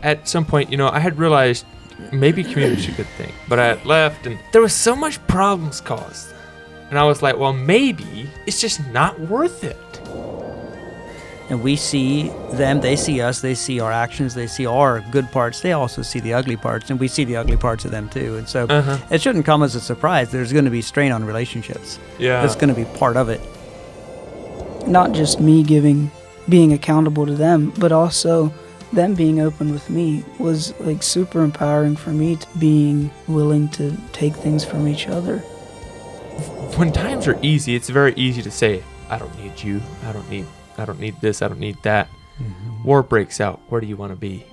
at some point, I had realized maybe community is a good thing, but I had left, and there was so much problems caused. And I was like, well, maybe it's just not worth it. And we see them, they see us, they see our actions, they see our good parts, they also see the ugly parts, and we see the ugly parts of them too. And so it shouldn't come as a surprise. There's going to be strain on relationships. Yeah. That's going to be part of it. Not just me being accountable to them, but also them being open with me was like super empowering for me, to being willing to take things from each other. When times are easy, it's very easy to say, I don't need you, I don't need this, I don't need that. Mm-hmm. War breaks out. Where do you want to be?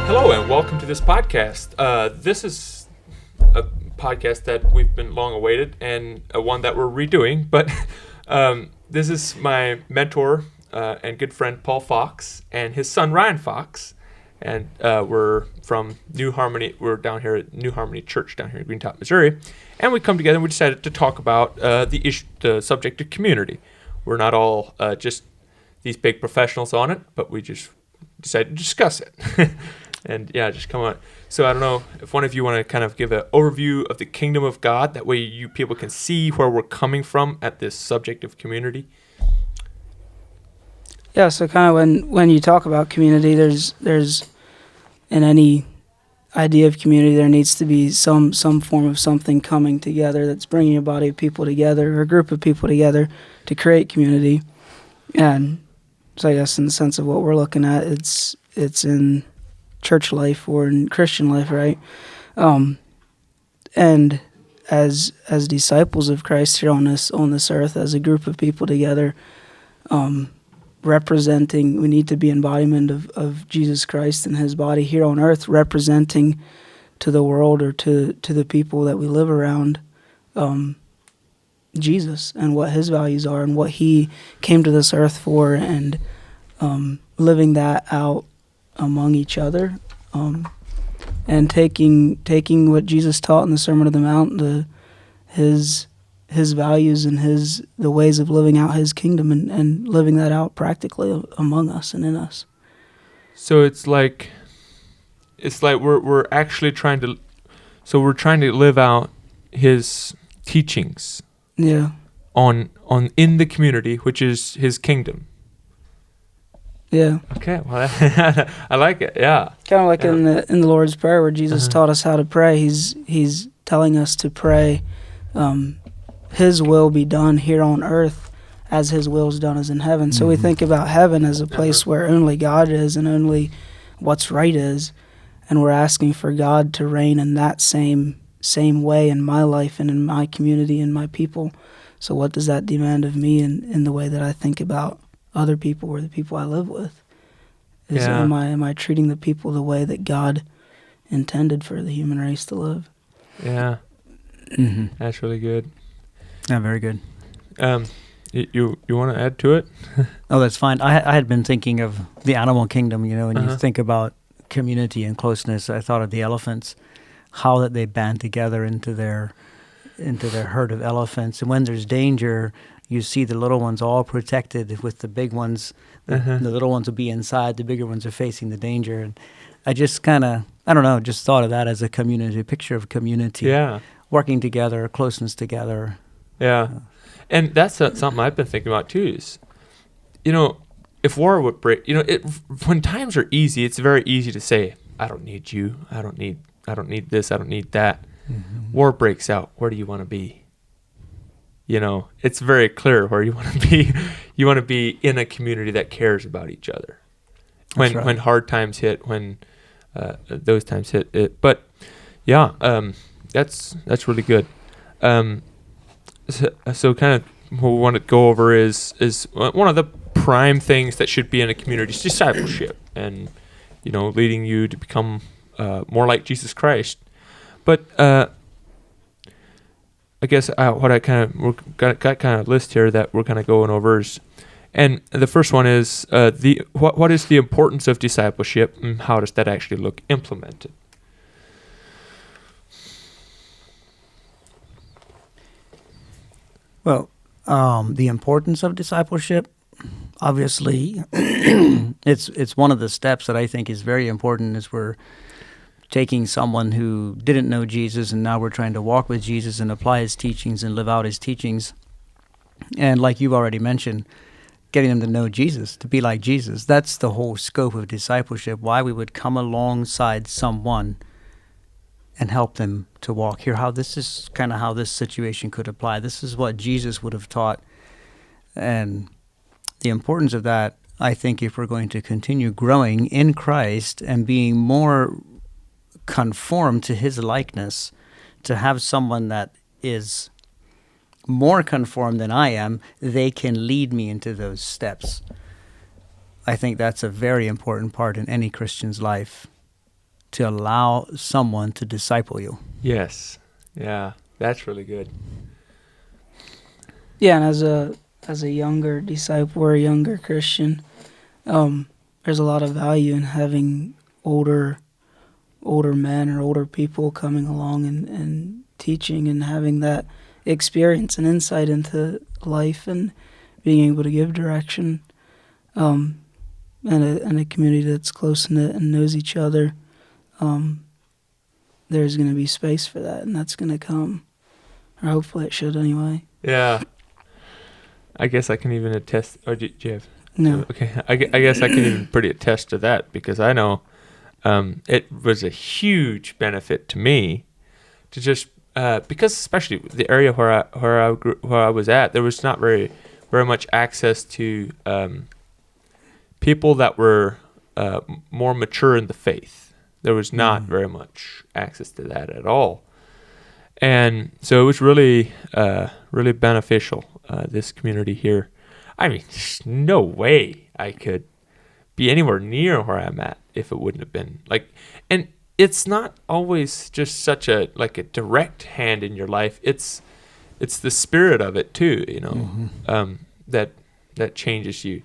Hello and welcome to this podcast. This is a podcast that we've been long awaited and one that we're redoing, but this is my mentor and good friend Paul Fox and his son Ryan Fox. And we're from New Harmony. We're down here at New Harmony Church down here in Greentop, Missouri. And we come together and we decided to talk about the subject of community. We're not all just these big professionals on it, but we just decided to discuss it. And yeah, just come on. So I don't know if one of you want to kind of give an overview of the kingdom of God. That way you people can see where we're coming from at this subject of community. Yeah, so kind of when you talk about community, there's in any idea of community, there needs to be some form of something coming together that's bringing a body of people together or a group of people together to create community. And so I guess in the sense of what we're looking at, it's in church life or in Christian life, right? And as disciples of Christ here on this earth, as a group of people together, representing, we need to be embodiment of Jesus Christ and his body here on earth, representing to the world or to the people that we live around Jesus and what his values are and what he came to this earth for, and living that out among each other, and taking what Jesus taught in the Sermon on the Mount, his values and the ways of living out his kingdom and living that out practically among us and in us. So it's like we're actually trying to live out his teachings. Yeah. On in the community, which is his kingdom. Yeah. Okay. Well, I like it. Yeah. Kind of like in the Lord's Prayer where Jesus taught us how to pray. He's telling us to pray, his will be done here on earth as his will is done as in heaven. So we think about heaven as a place where only God is and only what's right is, and we're asking for God to reign in that same way in my life and in my community and my people. So what does that demand of me in the way that I think about other people or the people I live with? Am I treating the people the way that God intended for the human race to live? Yeah. That's really good. Yeah, very good. You want to add to it? Oh, that's fine. I had been thinking of the animal kingdom, when you think about community and closeness, I thought of the elephants, how that they band together into their herd of elephants. And when there's danger, you see the little ones all protected with the big ones. The little ones will be inside, the bigger ones are facing the danger. And I just just thought of that as a community, a picture of community. Yeah. Working together, closeness together. Yeah. And that's something I've been thinking about too is, if war would break, when times are easy, it's very easy to say, I don't need you. I don't need this. I don't need that. Mm-hmm. War breaks out. Where do you want to be? It's very clear where you want to be. You want to be in a community that cares about each other. When hard times hit, when those times hit it. But yeah, that's really good. So kind of what we want to go over is one of the prime things that should be in a community is discipleship, and leading you to become more like Jesus Christ. But I guess what I we've got kind of a list here that we're kind of going over is, and the first one is what is the importance of discipleship and how does that actually look implemented? Well, the importance of discipleship, obviously, it's one of the steps that I think is very important as we're taking someone who didn't know Jesus and now we're trying to walk with Jesus and apply his teachings and live out his teachings. And like you've already mentioned, getting them to know Jesus, to be like Jesus. That's the whole scope of discipleship, why we would come alongside someone and help them to walk. Here, how this is kind of how this situation could apply. This is what Jesus would have taught. And the importance of that, I think, if we're going to continue growing in Christ and being more conformed to his likeness, to have someone that is more conformed than I am, they can lead me into those steps. I think that's a very important part in any Christian's life, to allow someone to disciple you. Yes. Yeah, that's really good. Yeah, and as a younger disciple or a younger Christian, there's a lot of value in having older men or older people coming along and teaching and having that experience and insight into life and being able to give direction, and a community that's close-knit and knows each other. There's going to be space for that, and that's going to come, or hopefully it should anyway. Yeah. I guess I can even attest. Or do you have? No. Okay. I guess I can even pretty attest to that, because I know it was a huge benefit to me to just because especially the area where I was at, there was not very much access to people that were more mature in the faith. There was not very much access to that at all, and so it was really really beneficial. This community here, I mean, there's no way I could be anywhere near where I'm at if it wouldn't have been like. And it's not always just such a like a direct hand in your life. It's the spirit of it too, you know, that changes you.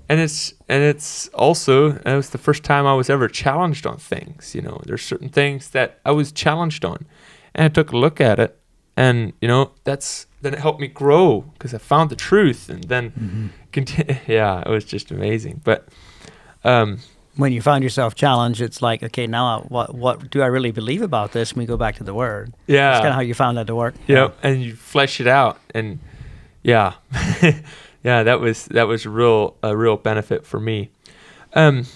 And it's also, it was the first time I was ever challenged on things. You know, there's certain things that I was challenged on, and I took a look at it, and you know, then it helped me grow because I found the truth, and then yeah, it was just amazing. But when you find yourself challenged, it's like, okay, now what do I really believe about this? And we go back to the Word. Yeah, that's kind of how you found that to work. Yeah, and you flesh it out, and yeah. Yeah, that was a real benefit for me, and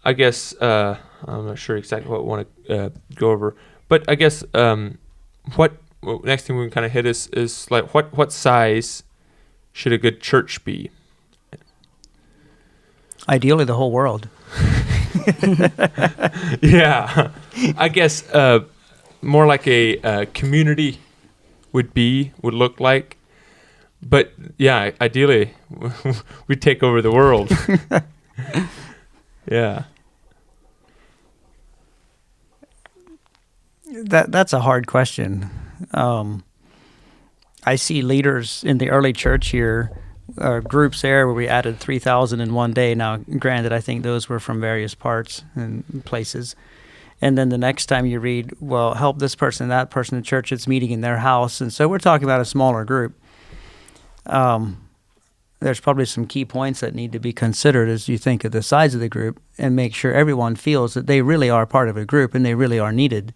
I guess I'm not sure exactly what I want to go over, but I guess next thing we can kind of hit is like what size should a good church be? Ideally, the whole world. Yeah, I guess more like a community would look like. But yeah, ideally, we take over the world. Yeah. That's a hard question. I see leaders in the early church here, groups there where we added 3,000 in one day. Now, granted, I think those were from various parts and places. And then the next time you read, well, help this person, that person in church, it's meeting in their house. And so we're talking about a smaller group. There's probably some key points that need to be considered as you think of the size of the group, and make sure everyone feels that they really are part of a group and they really are needed.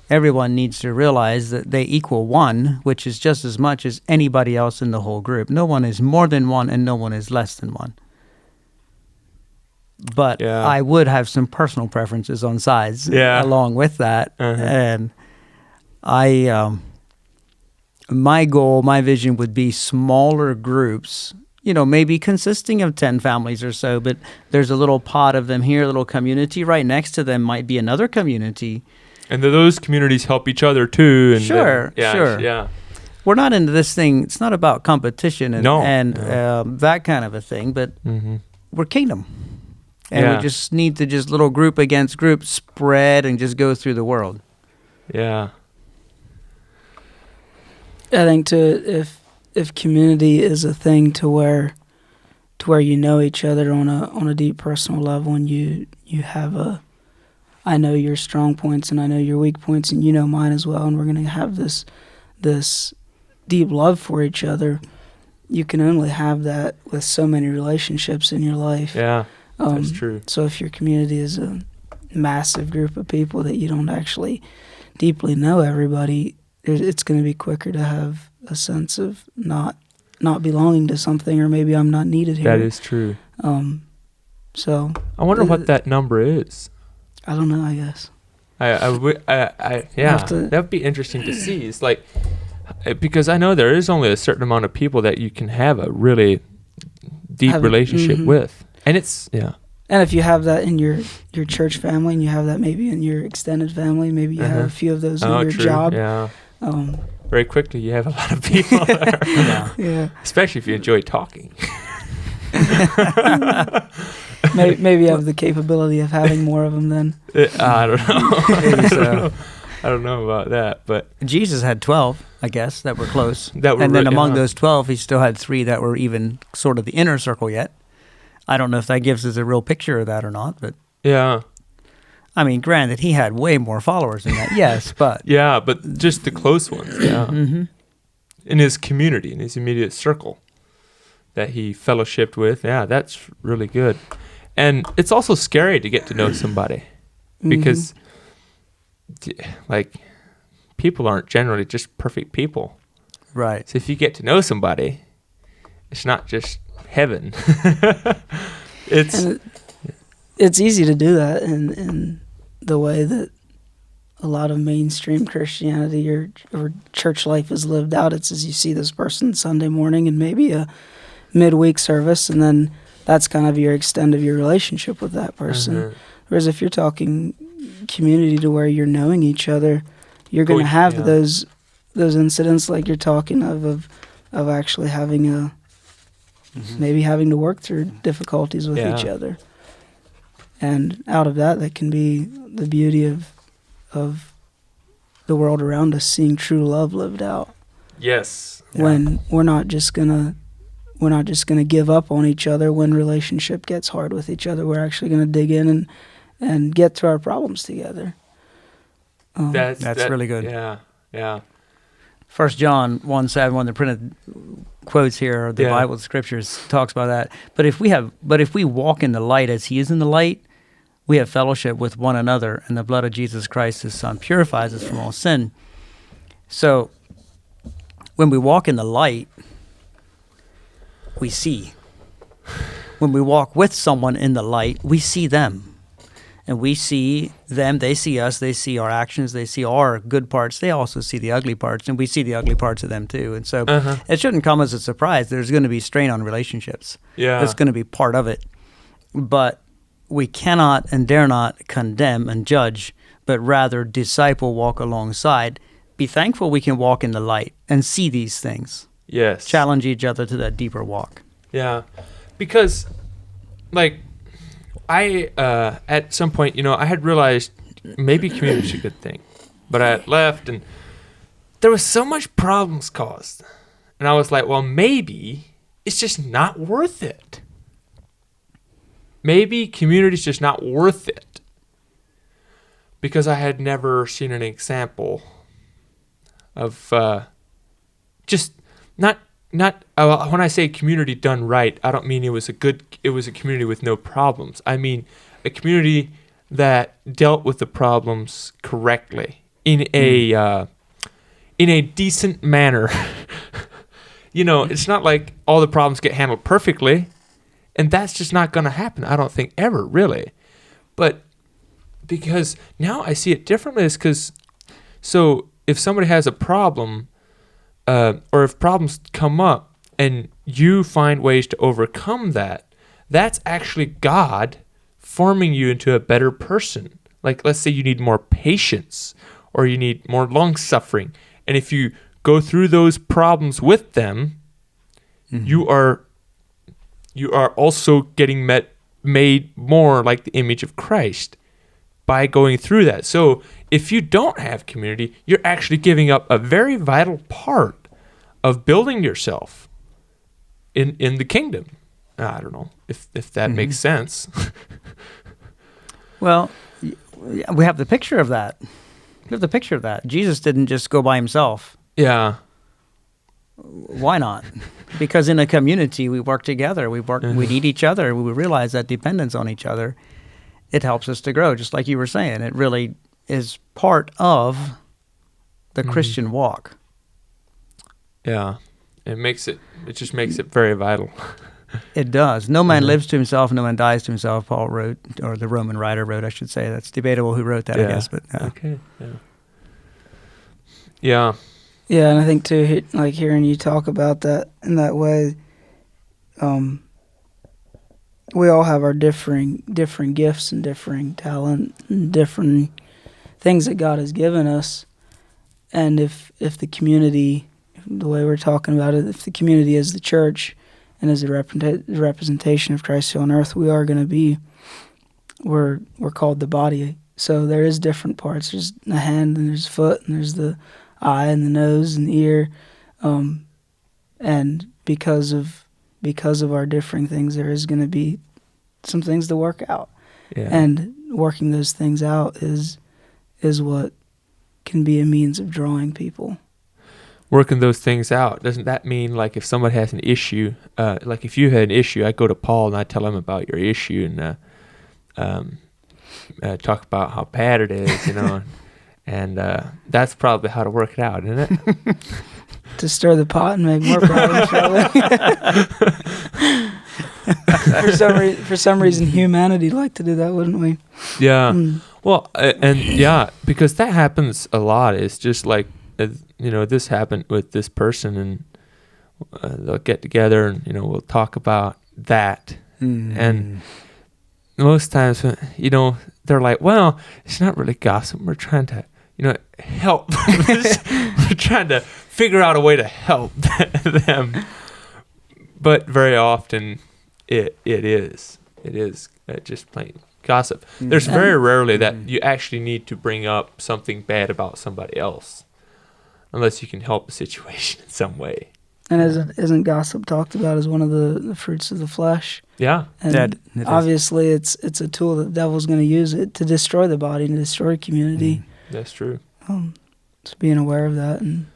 Everyone needs to realize that they equal one, which is just as much as anybody else in the whole group. No one is more than one and no one is less than one. But I would have some personal preferences on size along with that. And my goal, my vision would be smaller groups, you know, maybe consisting of 10 families or so, but there's a little pod of them here, a little community. Right next to them might be another community. And those communities help each other too. And sure. We're not into this thing. It's not about competition and that kind of a thing, but we're kingdom. And we just need to just little group against group spread and just go through the world. Yeah. I think if community is a thing to where you know each other on a deep personal level, and you have I know your strong points and I know your weak points and you know mine as well, and we're going to have this this deep love for each other, you can only have that with so many relationships in your life. Yeah, that's true. So if your community is a massive group of people that you don't actually deeply know everybody, it's going to be quicker to have a sense of not belonging to something, or maybe I'm not needed here. That is true. So I wonder what that number is. I don't know, I guess. Yeah, that would be interesting to see. It's like, because I know there is only a certain amount of people that you can have a really deep relationship with. And it's, yeah. And if you have that in your church family, and you have that maybe in your extended family, maybe you have a few of those in your job. Yeah. Very quickly, you have a lot of people there. Yeah. Especially if you enjoy talking. Maybe you have the capability of having more of them then. I don't know. Maybe so. I don't know about that, but Jesus had 12, I guess, that were close. And then among those 12, he still had 3 that were even sort of the inner circle yet. I don't know if that gives us a real picture of that or not, but yeah. I mean, granted, he had way more followers than that, yes, but yeah, but just the close ones, yeah. In his community, in his immediate circle that he fellowshipped with, yeah, that's really good. And it's also scary to get to know somebody because, like, people aren't generally just perfect people. Right. So if you get to know somebody, it's not just heaven. It's easy to do that in the way that a lot of mainstream Christianity or church life is lived out. It's as you see this person Sunday morning and maybe a midweek service, and then that's kind of your extent of your relationship with that person. Whereas if you're talking community to where you're knowing each other, you're going to have those incidents like you're talking of actually having maybe having to work through difficulties with each other. And out of that can be the beauty of the world around us, seeing true love lived out. Yes. When we're not just gonna give up on each other when relationship gets hard with each other. We're actually gonna dig in and get through our problems together. That's really good. Yeah. 1 John 1:7, one of the printed quotes here, the Bible, the scriptures talks about that. But if we walk in the light as he is in the light, we have fellowship with one another, and the blood of Jesus Christ, his son, purifies us from all sin. So when we walk in the light, we see. When we walk with someone in the light, we see them. And we see them, they see us, they see our actions, they see our good parts, they also see the ugly parts, and we see the ugly parts of them too. And so it shouldn't come as a surprise. There's going to be strain on relationships. Yeah. That's going to be part of it. But we cannot and dare not condemn and judge, but rather disciple, walk alongside. Be thankful we can walk in the light and see these things. Yes. Challenge each other to that deeper walk. Yeah. Because, like, I, at some point, I had realized maybe community is a good thing. But I had left, and there was so much problems caused. And I was like, well, maybe it's just not worth it. Maybe community is just not worth it. Because I had never seen an example of just not when I say community done right, I don't mean it was a community with no problems. I mean a community that dealt with the problems correctly in a decent manner. It's not like all the problems get handled perfectly, and that's just not going to happen, I don't think, ever, really. But because now I see it differently, is because, so if somebody has a problem, or if problems come up and you find ways to overcome that, that's actually God forming you into a better person. Like, let's say you need more patience or you need more long suffering. And if you go through those problems with them, you are also getting made more like the image of Christ by going through that. So if you don't have community, you're actually giving up a very vital part of building yourself in the kingdom. I don't know if that makes sense. Well, we have the picture of that. We have the picture of that. Jesus didn't just go by himself Yeah. Why not? Because in a community, we work together. We need each other. We realize that dependence on each other, it helps us to grow. Just like you were saying, it really is part of the Christian walk. Yeah. It just makes it very vital. It does. No man lives to himself, no man dies to himself, Paul wrote, or the Roman writer wrote, I should say. That's debatable who wrote that, I guess. But okay. Yeah. Yeah, and I think too, like hearing you talk about that in that way, we all have our differing gifts and differing talent and different things that God has given us. And if the community, the way we're talking about it, if the community is the church and is the representation of Christ here on earth, we're called the body. So there is different parts. There's the hand and there's foot and there's the eye and the nose and the ear. And because of our differing things, there is going to be some things to work out. Yeah. And working those things out is what can be a means of drawing people. Working those things out, doesn't that mean like if somebody has an issue, like if you had an issue, I go to Paul and I tell him about your issue and talk about how bad it is, and that's probably how to work it out, isn't it? To stir the pot and make more problems, probably. For some reason, humanity like to do that, wouldn't we? Yeah. Well, because that happens a lot. It's just like, this happened with this person, and they'll get together and, we'll talk about that. And most times, they're like, well, it's not really gossip. We're trying to, help. We're trying to figure out a way to help them. But very often, it is just plain gossip. There's very rarely that you actually need to bring up something bad about somebody else, unless you can help the situation in some way. And isn't gossip talked about as one of the fruits of the flesh? Yeah. And obviously it's a tool that the devil's going to use it to destroy the body and to destroy community. That's true. Just being aware of that. And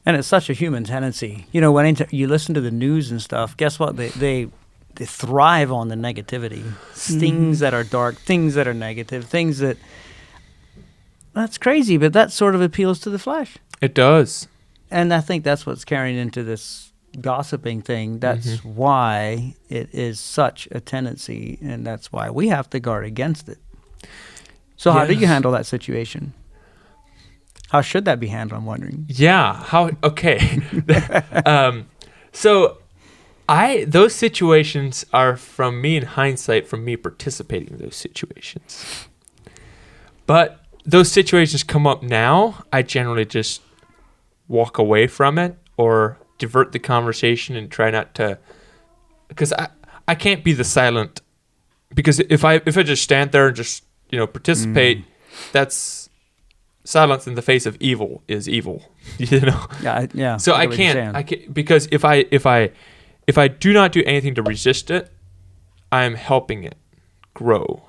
it's such a human tendency. When you listen to the news and stuff, guess what? They thrive on the negativity. Things that are dark, things that are negative, things that... That's crazy, but that sort of appeals to the flesh. It does. And I think that's what's carrying into this gossiping thing. That's why it is such a tendency, and that's why we have to guard against it. So how do you handle that situation? How should that be handled, I'm wondering? Yeah. Okay. So those situations are from me in hindsight, from me participating in those situations. But those situations come up now, I generally just walk away from it or divert the conversation and try not to, because I can't be the silent, because if I just stand there and just participate, that's silence in the face of evil is evil. Yeah. So I can't, because if I do not do anything to resist it, I'm helping it grow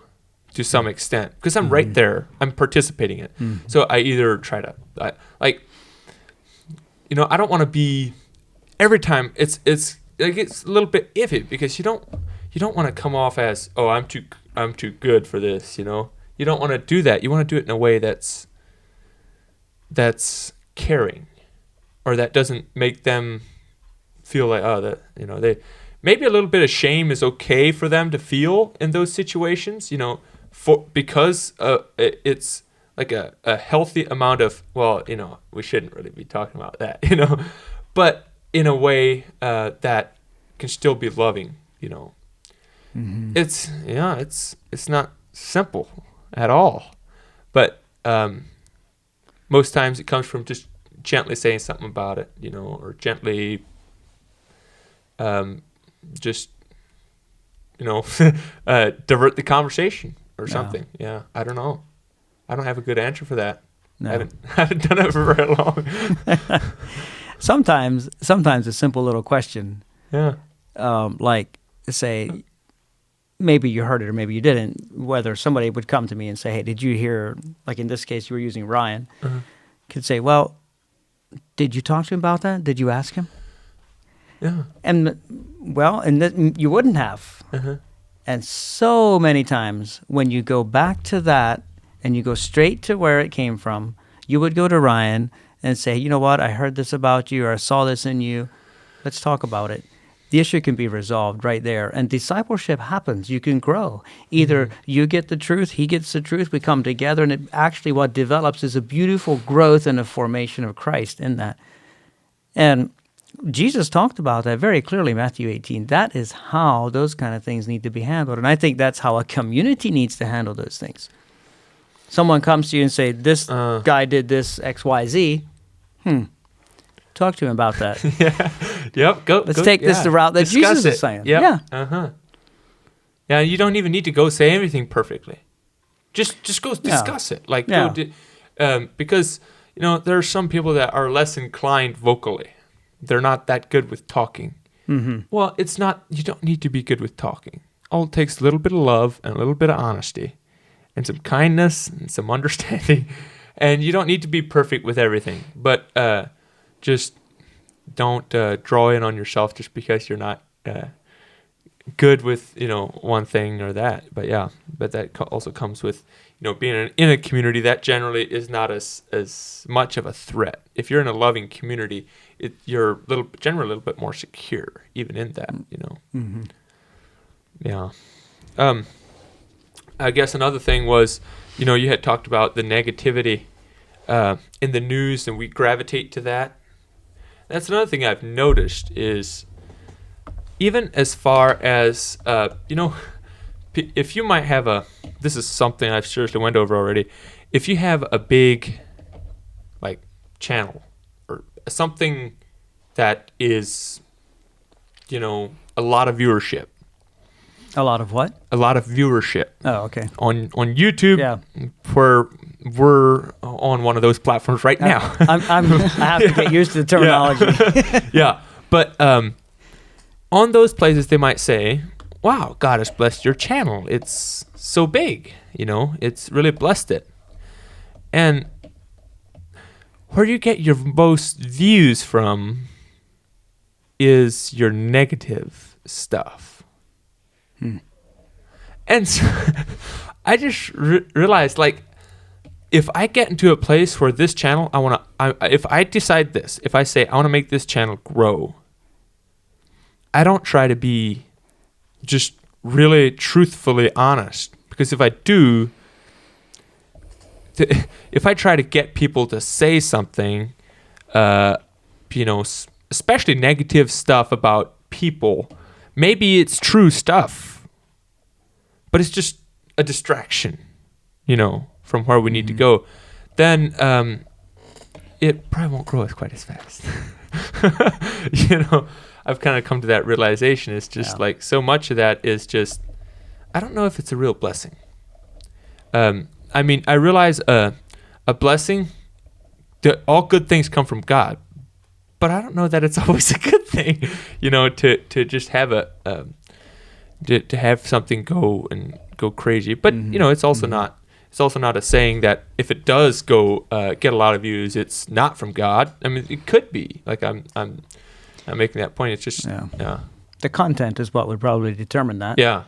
to some extent, because I'm right there. I'm participating in it. So I either try to, I don't want to be, every time it's like, it's a little bit iffy, because you don't want to come off as, oh, I'm too good for this, You don't want to do that. You want to do it in a way that's caring, or that doesn't make them feel like, oh, that, they, maybe a little bit of shame is okay for them to feel in those situations, because it's like a healthy amount of, well, we shouldn't really be talking about that, but in a way that can still be loving, It's not simple at all, but most times it comes from just gently saying something about it, or gently just divert the conversation or something. Yeah, I don't know. I don't have a good answer for that. No. I haven't done it for very long. Sometimes a simple little question. Yeah. Like, say, maybe you heard it or maybe you didn't, whether somebody would come to me and say, hey, did you hear, like in this case, you were using Ryan, could say, well, Did you talk to him about that? Did you ask him? Yeah. And you wouldn't have. Uh-huh. And so many times when you go back to that and you go straight to where it came from, you would go to Ryan and say, you know what, I heard this about you, or I saw this in you. Let's talk about it. The issue can be resolved right there. And discipleship happens. You can grow. Either you get the truth, he gets the truth, we come together, and it actually what develops is a beautiful growth and a formation of Christ in that. And Jesus talked about that very clearly, Matthew 18. That is how those kind of things need to be handled. And I think that's how a community needs to handle those things. Someone comes to you and say, this guy did this X, Y, Z. Talk to him about that. Yeah. Yep. Let's take this the route that Discuss Jesus is saying. Yep. Yeah. Uh-huh. Yeah, you don't even need to go say everything perfectly. Just go discuss it. Like, because, there are some people that are less inclined vocally. They're not that good with talking. Mm-hmm. Well, you don't need to be good with talking. All it takes is a little bit of love and a little bit of honesty and some kindness and some understanding. And you don't need to be perfect with everything. But just don't draw in on yourself just because you're not good with, one thing or that. But that also comes with, being in a community that generally is not as much of a threat. If you're in a loving community, you're generally a little bit more secure, even in that, Mm-hmm. Yeah. I guess another thing was, you had talked about the negativity in the news, and we gravitate to that. That's another thing I've noticed is even as far as, if you might have this is something I've seriously went over already. If you have a big, channel or something that is, a lot of viewership. A lot of what? A lot of viewership. Oh, okay. On YouTube, Yeah. where we're on one of those platforms right now. I have to get used to the terminology. Yeah. But on those places, they might say, wow, God has blessed your channel. It's so big, it's really blessed it. And where you get your most views from is your negative stuff. And so I just realized, if I get into a place where this channel, if I decide this, if I say I want to make this channel grow, I don't try to be just really truthfully honest, because if I do, if I try to get people to say something, especially negative stuff about people, maybe it's true stuff, but it's just a distraction, from where we need to go, then it probably won't grow quite as fast. I've kind of come to that realization. It's just so much of that is just, I don't know if it's a real blessing. I realize a blessing, that all good things come from God, but I don't know that it's always a good thing, to just have to have something go crazy. But it's also not. It's also not a saying that if it does go get a lot of views, it's not from God. It could be. I'm making that point. It's just the content is what would probably determine that. Yeah.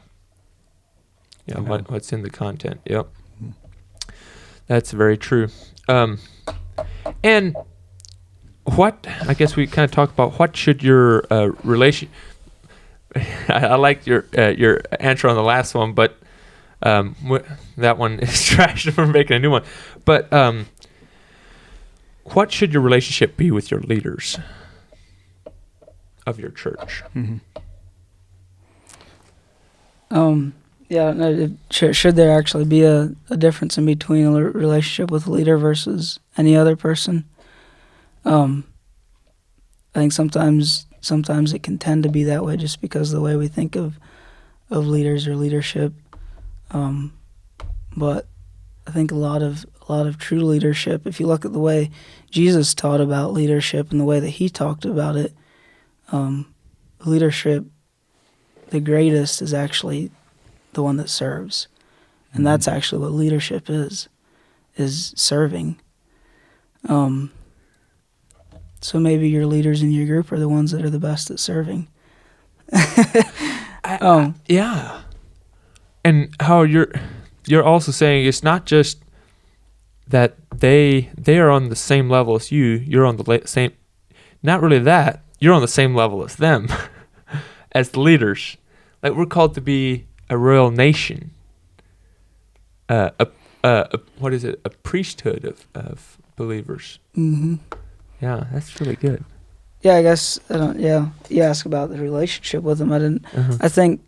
What's in the content? Yep. That's very true. And what I guess we kind of talk about what should your relation. I like your answer on the last one, but that one is trash. We're making a new one. But what should your relationship be with your leaders of your church? Mm-hmm. Should there actually be a difference in between a relationship with a leader versus any other person? I think sometimes it can tend to be that way just because of the way we think of leaders or leadership. But I think a lot of true leadership, if you look at the way Jesus taught about leadership and the way that he talked about it, leadership, the greatest is actually the one that serves. And that's actually what leadership is serving. So maybe your leaders in your group are the ones that are the best at serving. Yeah. And how you're also saying it's not just that they are on the same level as you. You're on the same. Not really that. You're on the same level as them, as the leaders. Like we're called to be a royal nation. What is it? A priesthood of believers. Mm-hmm. Yeah, that's really good. Yeah, I guess. You ask about the relationship with them. I didn't. I think.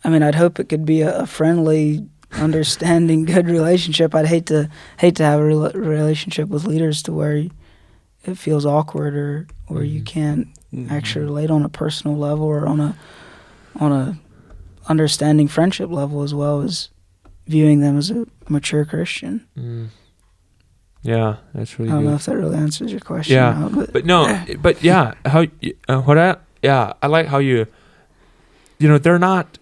I mean, I'd hope it could be a friendly, understanding, good relationship. I'd hate to have a relationship with leaders to where it feels awkward or you can't actually relate on a personal level or on a understanding friendship level, as well as viewing them as a mature Christian. Yeah, that's really good. I don't know if that really answers your question. Yeah, but yeah, how I like how they're not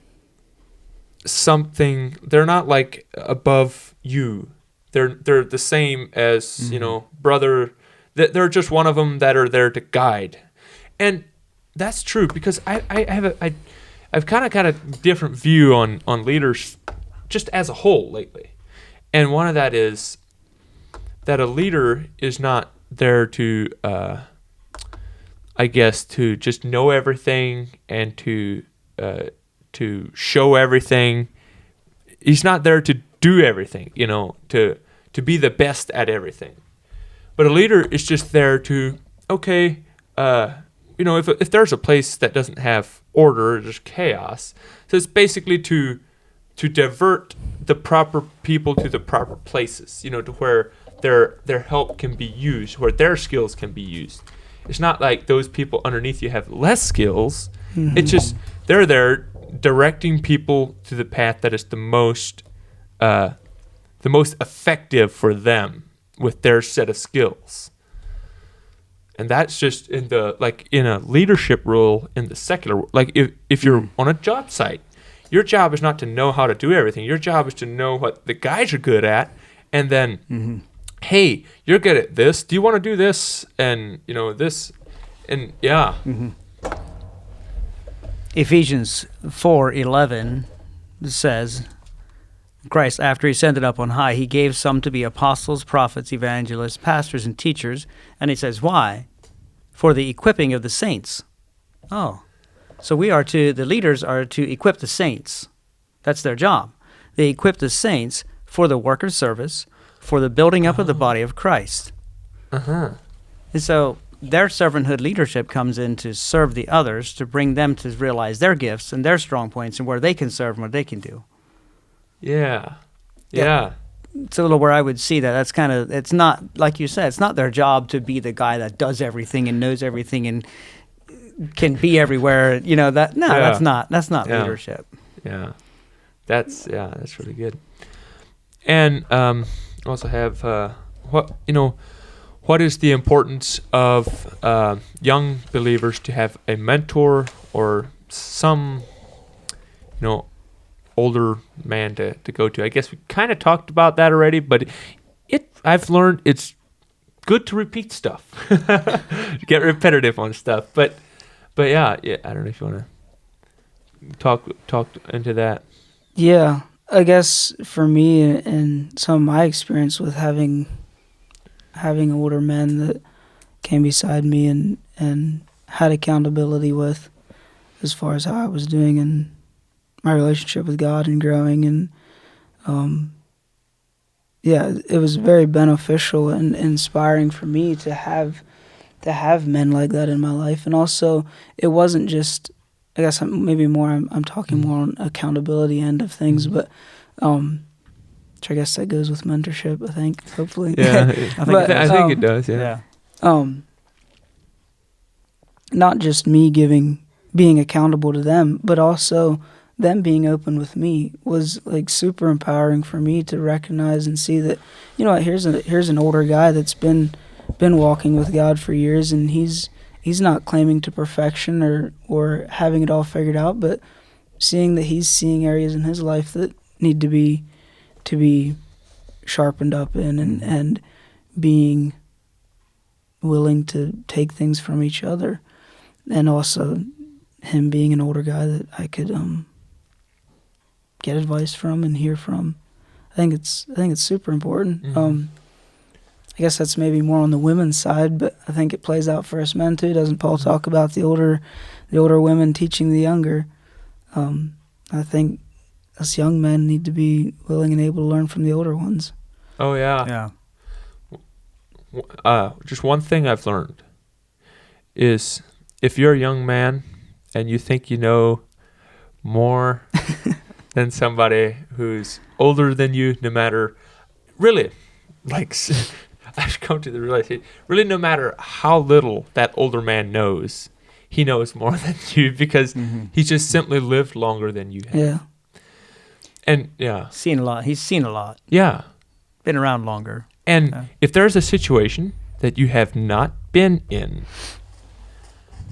something. They're not like above you. They're the same as brother. They're just one of them that are there to guide, and that's true because I've kind of got a different view on leaders just as a whole lately, and one of that is that a leader is not there to I guess to just know everything and to show everything. He's not there to do everything, to be the best at everything. But a leader is just there to, if there's a place that doesn't have order, there's chaos. So it's basically to divert the proper people to the proper places, to where their help can be used, where their skills can be used. It's not like those people underneath you have less skills. Mm-hmm. It's just they're there directing people to the path that is the most effective for them with their set of skills. And that's just in a leadership role in the secular, like if you're on a job site, your job is not to know how to do everything. Your job is to know what the guys are good at, and then hey, you're good at this. Do you want to do this? And this, and yeah. Mm-hmm. Ephesians 4:11 says, Christ, after he ascended up on high, he gave some to be apostles, prophets, evangelists, pastors, and teachers. And he says, why? For the equipping of the saints. Oh, so the leaders are to equip the saints. That's their job. They equip the saints for the work of service, for the building up of the body of Christ. And so their servanthood leadership comes in to serve the others, to bring them to realize their gifts and their strong points and where they can serve and what they can do. Yeah. It's a little where I would see that. That's kind of, it's not, like you said, it's not their job to be the guy that does everything and knows everything and can be everywhere. That's not leadership. Yeah. That's really good. And also have what is the importance of young believers to have a mentor or some older man to go to? I guess we kind of talked about that already, but I've learned it's good to repeat stuff, to get repetitive on stuff. But yeah, I don't know if you want to talk into that. Yeah, I guess for me and some of my experience with having older men that came beside me and had accountability with, as far as how I was doing in my relationship with God and growing, and it was very beneficial and inspiring for me to have men like that in my life. And also, it wasn't just, I guess I'm talking more on accountability end of things, but which I guess that goes with mentorship, I think, hopefully. Yeah, I think it does, yeah. Not just me being accountable to them, but also them being open with me was like super empowering for me to recognize and see that, here's an older guy that's been walking with God for years, and he's not claiming to perfection or having it all figured out, but seeing that he's seeing areas in his life that need to be sharpened up in, and being willing to take things from each other, and also him being an older guy that I could get advice from and hear from. I think it's super important. Mm-hmm. I guess that's maybe more on the women's side, but I think it plays out for us men too. Doesn't Paul talk about the older women teaching the younger? I think us young men need to be willing and able to learn from the older ones. Oh yeah. Just one thing I've learned is if you're a young man and you think you know more than somebody who's older than you, no matter really, like I've come to the realization, really no matter how little that older man knows, he knows more than you because he's just simply lived longer than you have. Yeah. And yeah. Seen a lot. He's seen a lot. Yeah. Been around longer. And if there's a situation that you have not been in,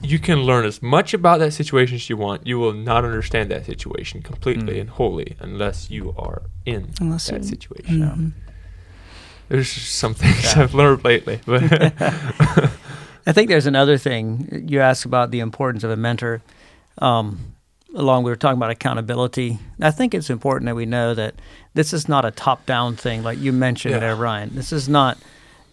you can learn as much about that situation as you want. You will not understand that situation completely and wholly unless you are in that situation. There's some things I've learned lately. But I think there's another thing. You asked about the importance of a mentor. We were talking about accountability. I think it's important that we know that this is not a top-down thing, like you mentioned there, Ryan. This is not,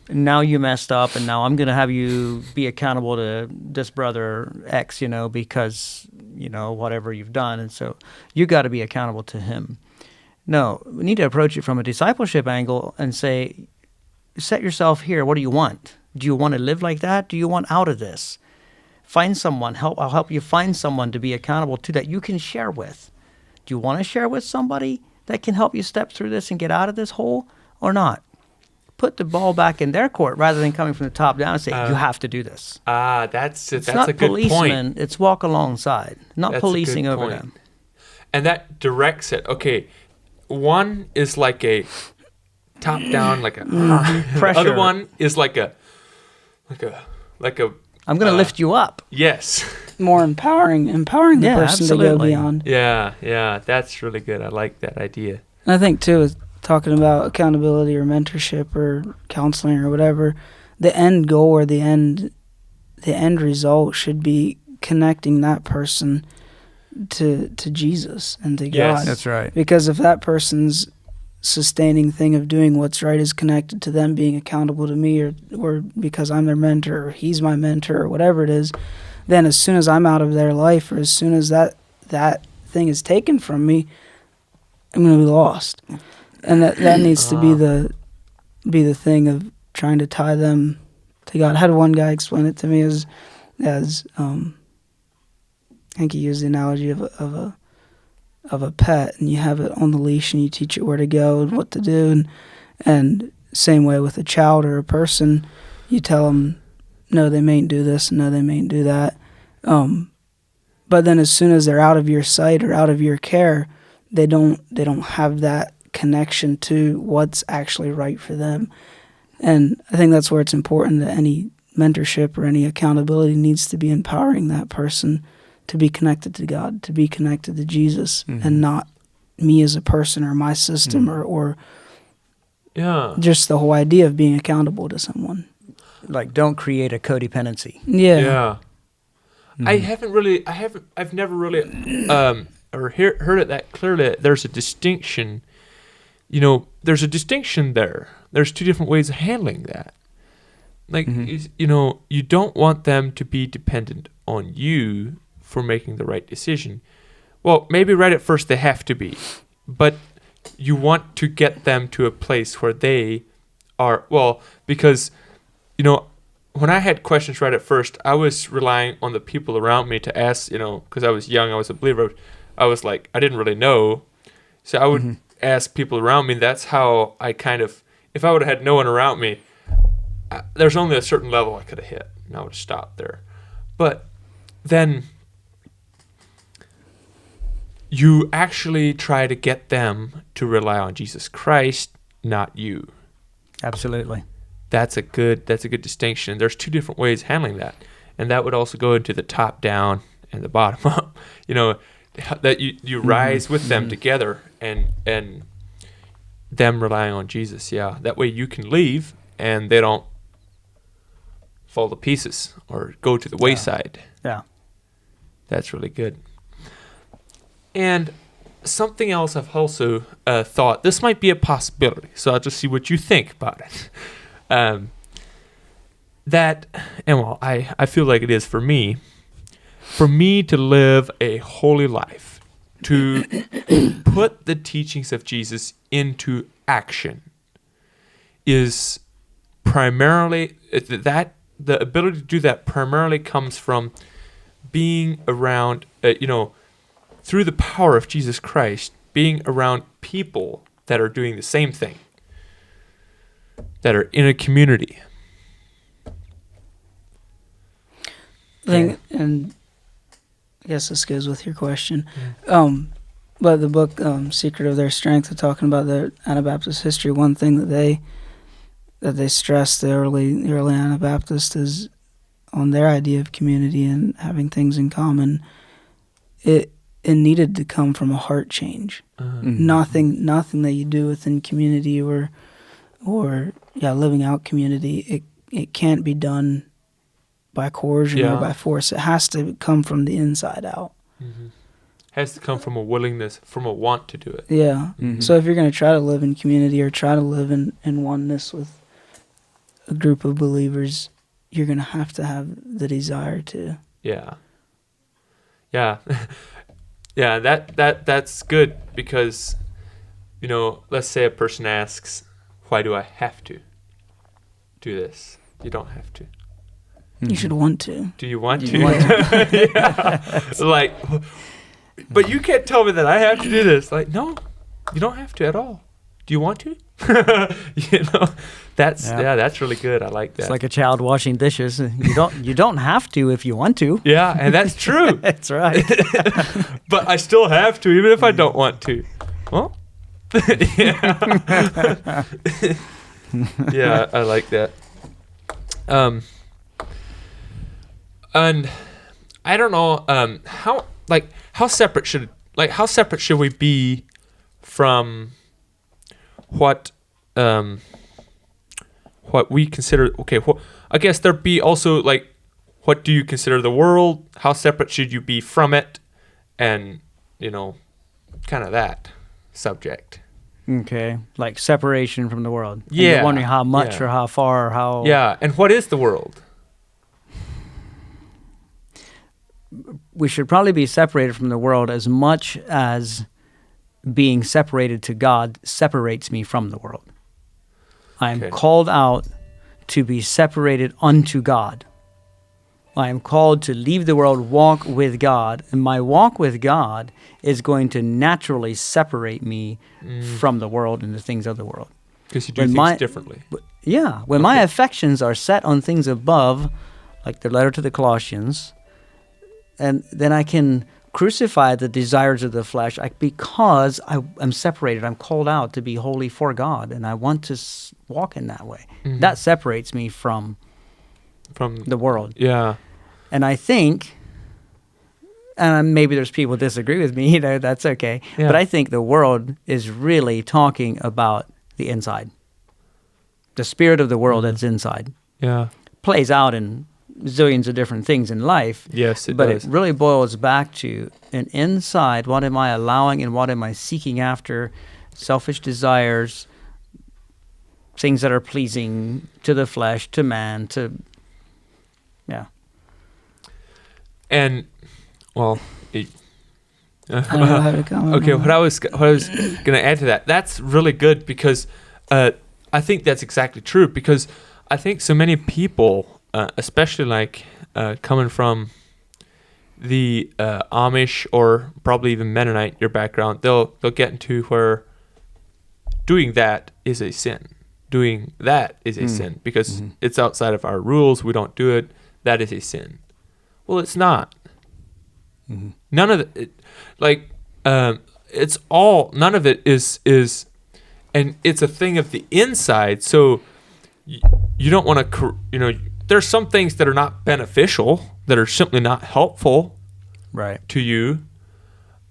now you messed up, and now I'm going to have you be accountable to this brother X, because, whatever you've done. And so you got to be accountable to him. No, we need to approach it from a discipleship angle and say, set yourself here. What do you want? Do you want to live like that? Do you want out of this? Find someone. I'll help you find someone to be accountable to that you can share with. Do you want to share with somebody that can help you step through this and get out of this hole or not? Put the ball back in their court rather than coming from the top down and say, you have to do this. That's it's a not good policemen, point. It's walk alongside, not That's policing a good over point. them. And that directs it. Okay, one is like a top down, like a pressure. The other one is like a I'm going to lift you up. Yes. More empowering the person to go absolutely. beyond. Yeah, that's really good. I like that idea. And I think too, with talking about accountability or mentorship or counseling or whatever, the end goal or the end result should be connecting that person to Jesus and to Yes. God. That's right. Because if that person's sustaining thing of doing what's right is connected to them being accountable to me or because I'm their mentor or he's my mentor or whatever it is, then as soon as I'm out of their life or as soon as that thing is taken from me, I'm going to be lost. And that needs to be the thing of trying to tie them to God. I had one guy explain it to me as I think he used the analogy of a pet, and you have it on the leash and you teach it where to go and what to do, and same way with a child or a person, you tell them no, they mayn't do this, no, they mayn't do that, but then as soon as they're out of your sight or out of your care, they don't have that connection to what's actually right for them. And I think that's where it's important that any mentorship or any accountability needs to be empowering that person to be connected to God, to be connected to Jesus, and not me as a person or my system or just the whole idea of being accountable to someone. Like, don't create a codependency. Yeah. I've never really or heard it that clearly. There's a distinction. There's a distinction there. There's two different ways of handling that. Like, you don't want them to be dependent on you for making the right decision. Well, maybe right at first they have to be, but you want to get them to a place where they are, because, when I had questions right at first, I was relying on the people around me to ask, because I was young, I was a believer, I was like, I didn't really know, so I would ask people around me. That's how I kind of, if I would have had no one around me, there's only a certain level I could have hit, and I would stop there. But then you actually try to get them to rely on Jesus Christ, not you. Absolutely. That's a good distinction. There's two different ways of handling that. And that would also go into the top down and the bottom up. That you rise with them together and them relying on Jesus. Yeah. That way you can leave and they don't fall to pieces or go to the wayside. Yeah. That's really good. And something else I've also thought, this might be a possibility, so I'll just see what you think about it. I feel like it is for me to live a holy life, to put the teachings of Jesus into action, is primarily that the ability to do that primarily comes from being around, through the power of Jesus Christ, being around people that are doing the same thing, that are in a community. And I guess this goes with your question. But the book Secret of Their Strength, they're talking about their Anabaptist history. One thing that they stress, the early Anabaptists, is on their idea of community and having things in common. It needed to come from a heart change. Nothing that you do within community or living out community. It can't be done by coercion or by force. It has to come from the inside out. Mm-hmm. Has to come from a willingness, from a want to do it. Yeah. Mm-hmm. So if you're going to try to live in community or try to live in oneness with a group of believers, you're going to have the desire to. Yeah. Yeah. Yeah, that's good because, let's say a person asks, why do I have to do this? You don't have to. You should want to. Do you want to? Yeah. But you can't tell me that I have to do this. Like, no, you don't have to at all. Do you want to? That's really good. I like that. It's like a child washing dishes. You don't have to if you want to. Yeah, and that's true. That's right. But I still have to, even if I don't want to. Well, yeah. Yeah, I like that. And I don't know how separate should we be from what we consider I guess there'd be also what do you consider the world? How separate should you be from it? And kind of that subject. Okay, like separation from the world. Yeah. And you're wondering how much or how far or how. Yeah, and what is the world? We should probably be separated from the world as much as being separated to God separates me from the world. I am called out to be separated unto God. I am called to leave the world, walk with God, and my walk with God is going to naturally separate me from the world and the things of the world. Because you do things differently. Yeah. When my affections are set on things above, like the letter to the Colossians, and then I can crucify the desires of the flesh because I'm separated. I'm called out to be holy for God, and I want to walk in that way. Mm-hmm. That separates me from the world. Yeah. And I think, and maybe there's people who disagree with me, that's okay. Yeah. But I think the world is really talking about the inside. The spirit of the world that's inside. Yeah. Plays out in zillions of different things in life. Yes, but it really boils back to an inside, what am I allowing and what am I seeking after? Selfish desires, things that are pleasing to the flesh, to man, yeah. And, well, I don't know how to comment. Okay, what I was going to add to that, that's really good because I think that's exactly true because I think so many people, especially coming from the Amish or probably even Mennonite, your background, they'll get into where doing that is a sin. Doing that is a sin because it's outside of our rules. We don't do it. That is a sin. Well, it's not. Mm-hmm. None of it, it's all. None of it is, and it's a thing of the inside. So you don't want to. There's some things that are not beneficial, that are simply not helpful, right, to you,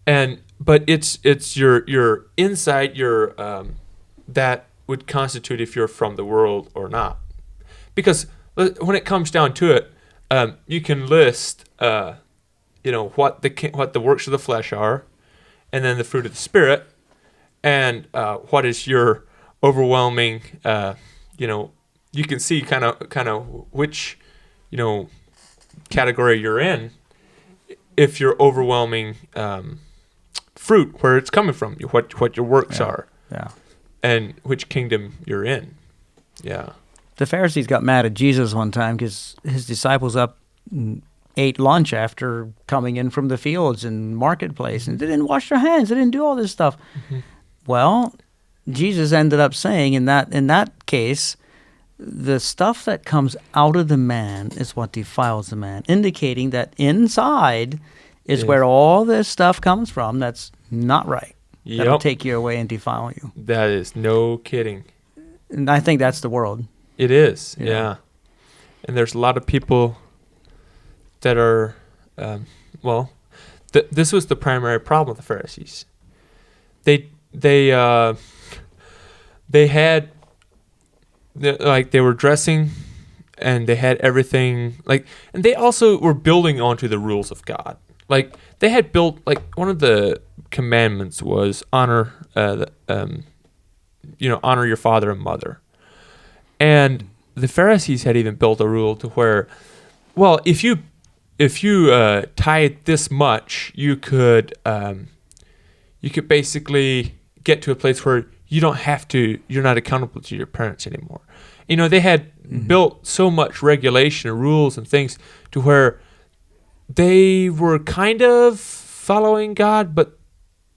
but it's your inside, your that would constitute if you're from the world or not. Because when it comes down to it, you can list, what the works of the flesh are, and then the fruit of the Spirit, and what is your overwhelming, you can see kind of which, category you're in, if you're overwhelming fruit, where it's coming from, what your works are, and which kingdom you're in. Yeah. The Pharisees got mad at Jesus one time because his disciples up and ate lunch after coming in from the fields and marketplace, and they didn't wash their hands. They didn't do all this stuff. Mm-hmm. Well, Jesus ended up saying in that case, the stuff that comes out of the man is what defiles the man, indicating that inside is where all this stuff comes from that's not right. Yep. That'll take you away and defile you. That is no kidding. And I think that's the world. It is, yeah. And there's a lot of people that are, this was the primary problem with the Pharisees. They had, they were dressing, and they had everything, and they also were building onto the rules of God. They had built, one of the commandments was honor your father and mother. And the Pharisees had even built a rule to where, well, if you tithe this much, you could basically get to a place where you're not accountable to your parents anymore. They had built so much regulation and rules and things to where they were kind of following God, but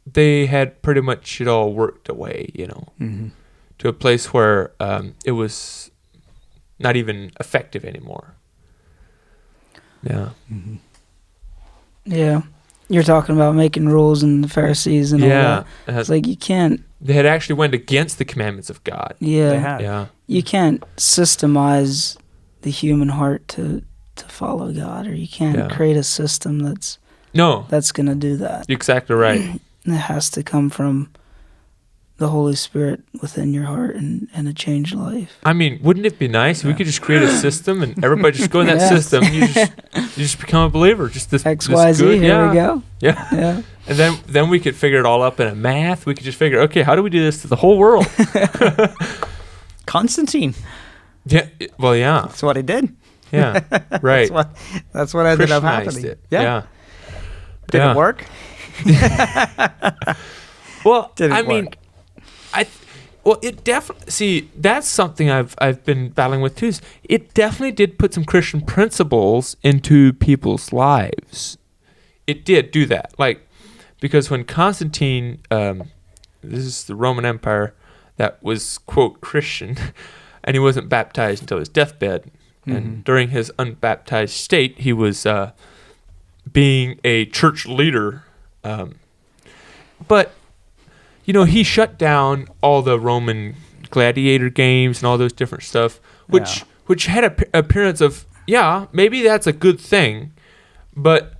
they had pretty much it all worked away, to a place where it was not even effective anymore. Yeah. Mm-hmm. Yeah. You're talking about making rules and the Pharisees and all that. It's you can't... They had actually went against the commandments of God. Yeah. They had. Yeah. You can't systemize the human heart to follow God, or you can't create a system that's going to do that. You're exactly right. It has to come from the Holy Spirit within your heart and a changed life. I mean, wouldn't it be nice if we could just create a system and everybody just go in that system? You just become a believer. Just this XYZ. This good, here we go. Yeah. And then we could figure it all up in a math. We could just figure, okay, how do we do this to the whole world? Constantine. Yeah. Well, yeah. That's what he did. Yeah. Right. That's what ended up happening. It. Yeah. Did it work? Well, it definitely. See, that's something I've been battling with too. Is it definitely did put some Christian principles into people's lives. It did do that, because when Constantine, this is the Roman Empire, that was quote Christian, and he wasn't baptized until his deathbed, and during his unbaptized state, he was being a church leader, but. He shut down all the Roman gladiator games and all those different stuff, which had an appearance of, maybe that's a good thing, but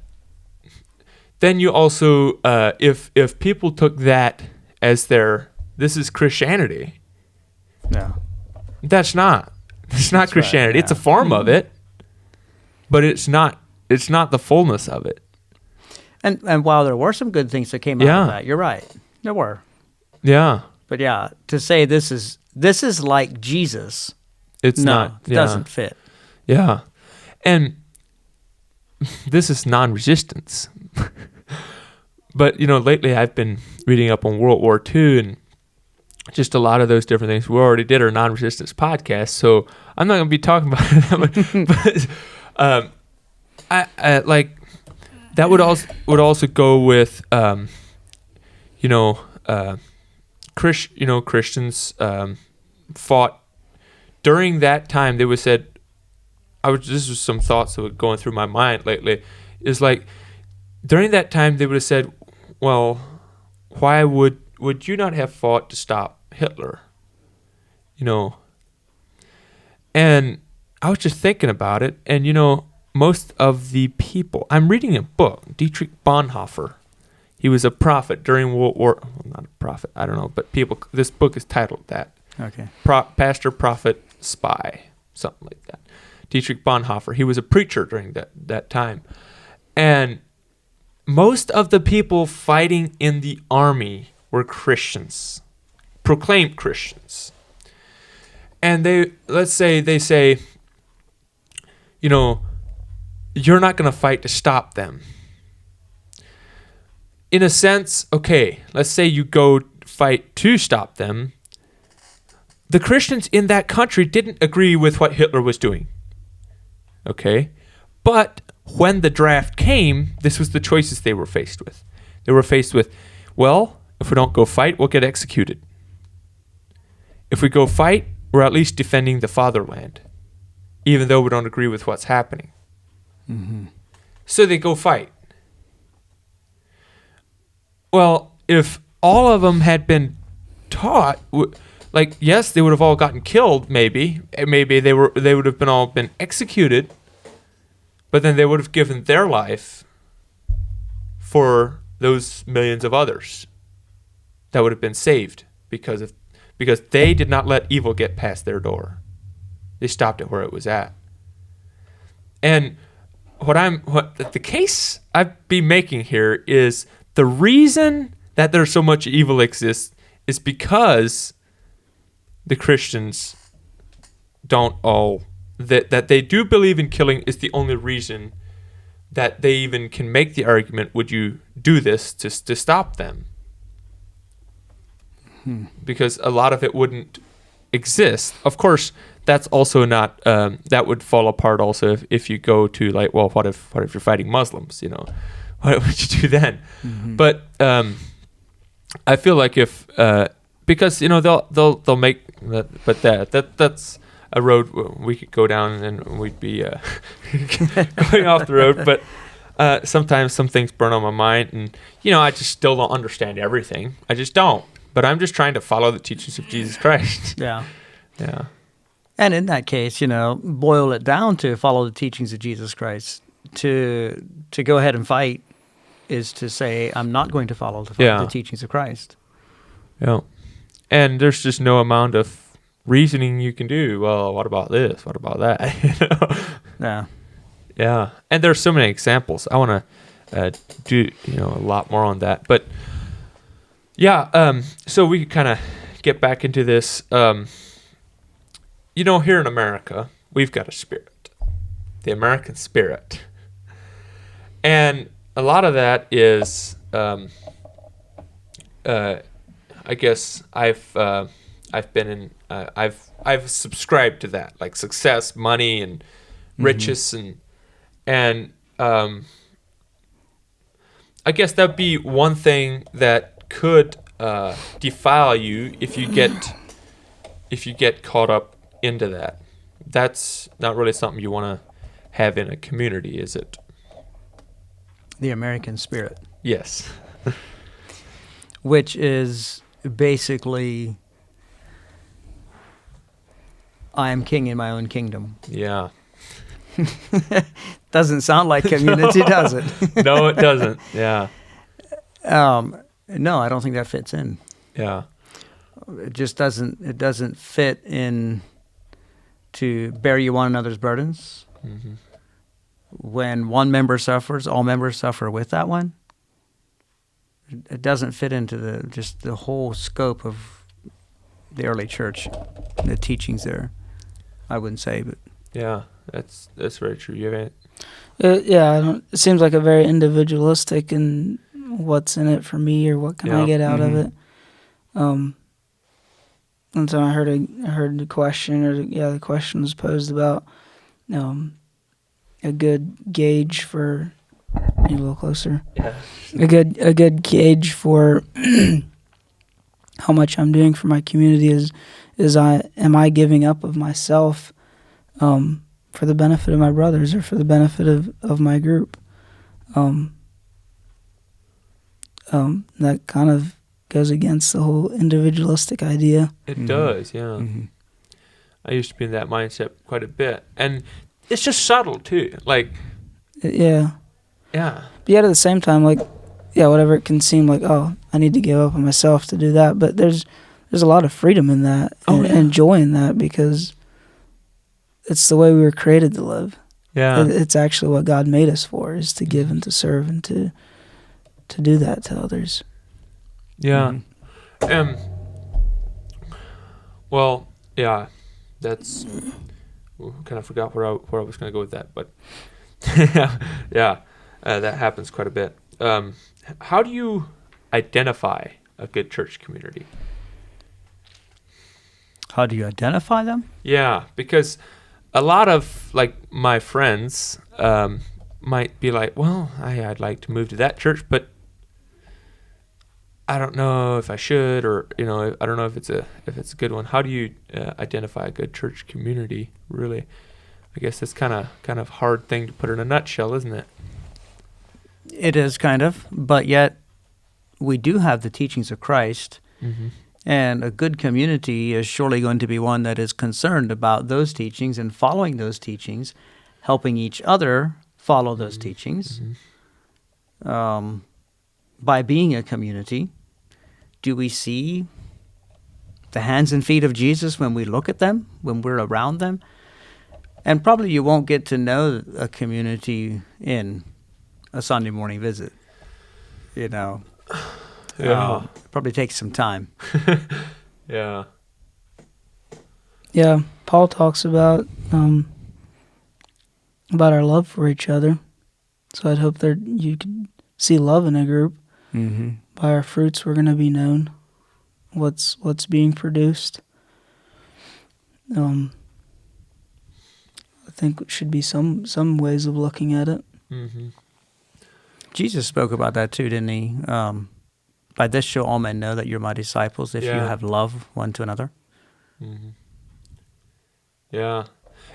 then you also, if people took that as this is Christianity, that's not Christianity. Right, It's a form of it, but it's not the fullness of it. And while there were some good things that came out of that, you're right, there were. Yeah. But to say this is like Jesus, it doesn't fit. Yeah. And this is non-resistance. But, lately I've been reading up on World War II and just a lot of those different things. We already did our non-resistance podcast, so I'm not going to be talking about it that much. But I that would also go with Christians fought during that time. They would said, this was some thoughts that were going through my mind lately. Is during that time they would have said, well, why would you not have fought to stop Hitler? And I was just thinking about it, and most of the people. I'm reading a book, Dietrich Bonhoeffer. He was a prophet during World War. Well, not a prophet, I don't know, but people. This book is titled that. Okay. Pastor, prophet, spy, something like that. Dietrich Bonhoeffer. He was a preacher during that time. And most of the people fighting in the army were Christians, proclaimed Christians. And they say, you know, you're not going to fight to stop them. In a sense, okay, let's say you go fight to stop them. The Christians in that country didn't agree with what Hitler was doing. Okay? But when the draft came, this was the choices they were faced with. They were faced with, well, if we don't go fight, we'll get executed. If we go fight, we're at least defending the fatherland, even though we don't agree with what's happening. Mm-hmm. So they go fight. Well, if all of them had been taught, like, yes, they would have all gotten killed, maybe. Maybe they would have all been executed, but then they would have given their life for those millions of others that would have been saved because they did not let evil get past their door. They stopped it where it was at. And what the case I'd be making here is the reason that there's so much evil exists is because the Christians don't all that they do believe in killing is the only reason that they even can make the argument, would you do this to stop them? Because a lot of it wouldn't exist. Of course, that's also not that would fall apart also if you go to, like, well, what if you're fighting Muslims, you know? What would you do then? Mm-hmm. But I feel like if because, you know, they'll make that, but that's a road we could go down and we'd be going off the road. But sometimes some things burn on my mind, and, you know, I just still don't understand everything. I just don't. But I'm just trying to follow the teachings of Jesus Christ. Yeah. Yeah. And in that case, you know, boil it down to follow the teachings of Jesus Christ. To go ahead and fight is to say, I'm not going to follow the teachings of Christ. Yeah. And there's just no amount of reasoning you can do. Well, what about this? What about that? You know? Yeah. Yeah. And there's so many examples. I want to do, you know, a lot more on that. But yeah, so we could kind of get back into this. You know, here in America, we've got a spirit, the American spirit. And a lot of that is, I guess I've been in, I've subscribed to that, like success, money, and riches, and I guess that'd be one thing that could defile you if you get caught up into that. That's not really something you want to have in a community, is it? The American spirit. Yes. Which is basically, I am king in my own kingdom. Yeah. Doesn't sound like community, does it? No, it doesn't. Yeah. No, I don't think that fits in. Yeah. It just doesn't. It doesn't fit in to bear you one another's burdens. Mm-hmm. When one member suffers, all members suffer with that one. It doesn't fit into the whole scope of the early church, the teachings there. I wouldn't say, but yeah, that's very true. You have it seems like a very individualistic and what's in it for me, or what can I get out of it. And so I heard the question, the question was posed about a good gauge for, a little closer. Yeah. A good gauge for how much I'm doing for my community am I giving up of myself for the benefit of my brothers or for the benefit of my group. That kind of goes against the whole individualistic idea. It does, yeah. Mm-hmm. I used to be in that mindset quite a bit. And it's just subtle, too. Like, yeah. Yeah. But yet at the same time, like, whatever it can seem like, oh, I need to give up on myself to do that. But there's a lot of freedom in that and joy in that, because it's the way we were created to live. Yeah. It's actually what God made us for, is to give and to serve and to do that to others. Yeah. Well, yeah, that's. Kind of forgot where I was going to go with that, but yeah, that happens quite a bit. How do you identify a good church community? How do you identify them? Yeah, because a lot of like my friends might be like, well, I'd like to move to that church, but I don't know if I should, or I don't know if it's a good one. How do you identify a good church community? Really, I guess that's kind of hard thing to put in a nutshell, isn't it? It is kind of, but yet we do have the teachings of Christ, and a good community is surely going to be one that is concerned about those teachings and following those teachings, helping each other follow those teachings. By being a community, do we see the hands and feet of Jesus when we look at them, when we're around them? And probably you won't get to know a community in a Sunday morning visit. Yeah. Probably takes some time. Yeah. Yeah, Paul talks about our love for each other. So I'd hope that you could see love in a group. By our fruits, we're going to be known. What's being produced. I think it should be some ways of looking at it. Jesus spoke about that too, didn't he? By this shall all men know that you're my disciples, if you have love one to another. Yeah.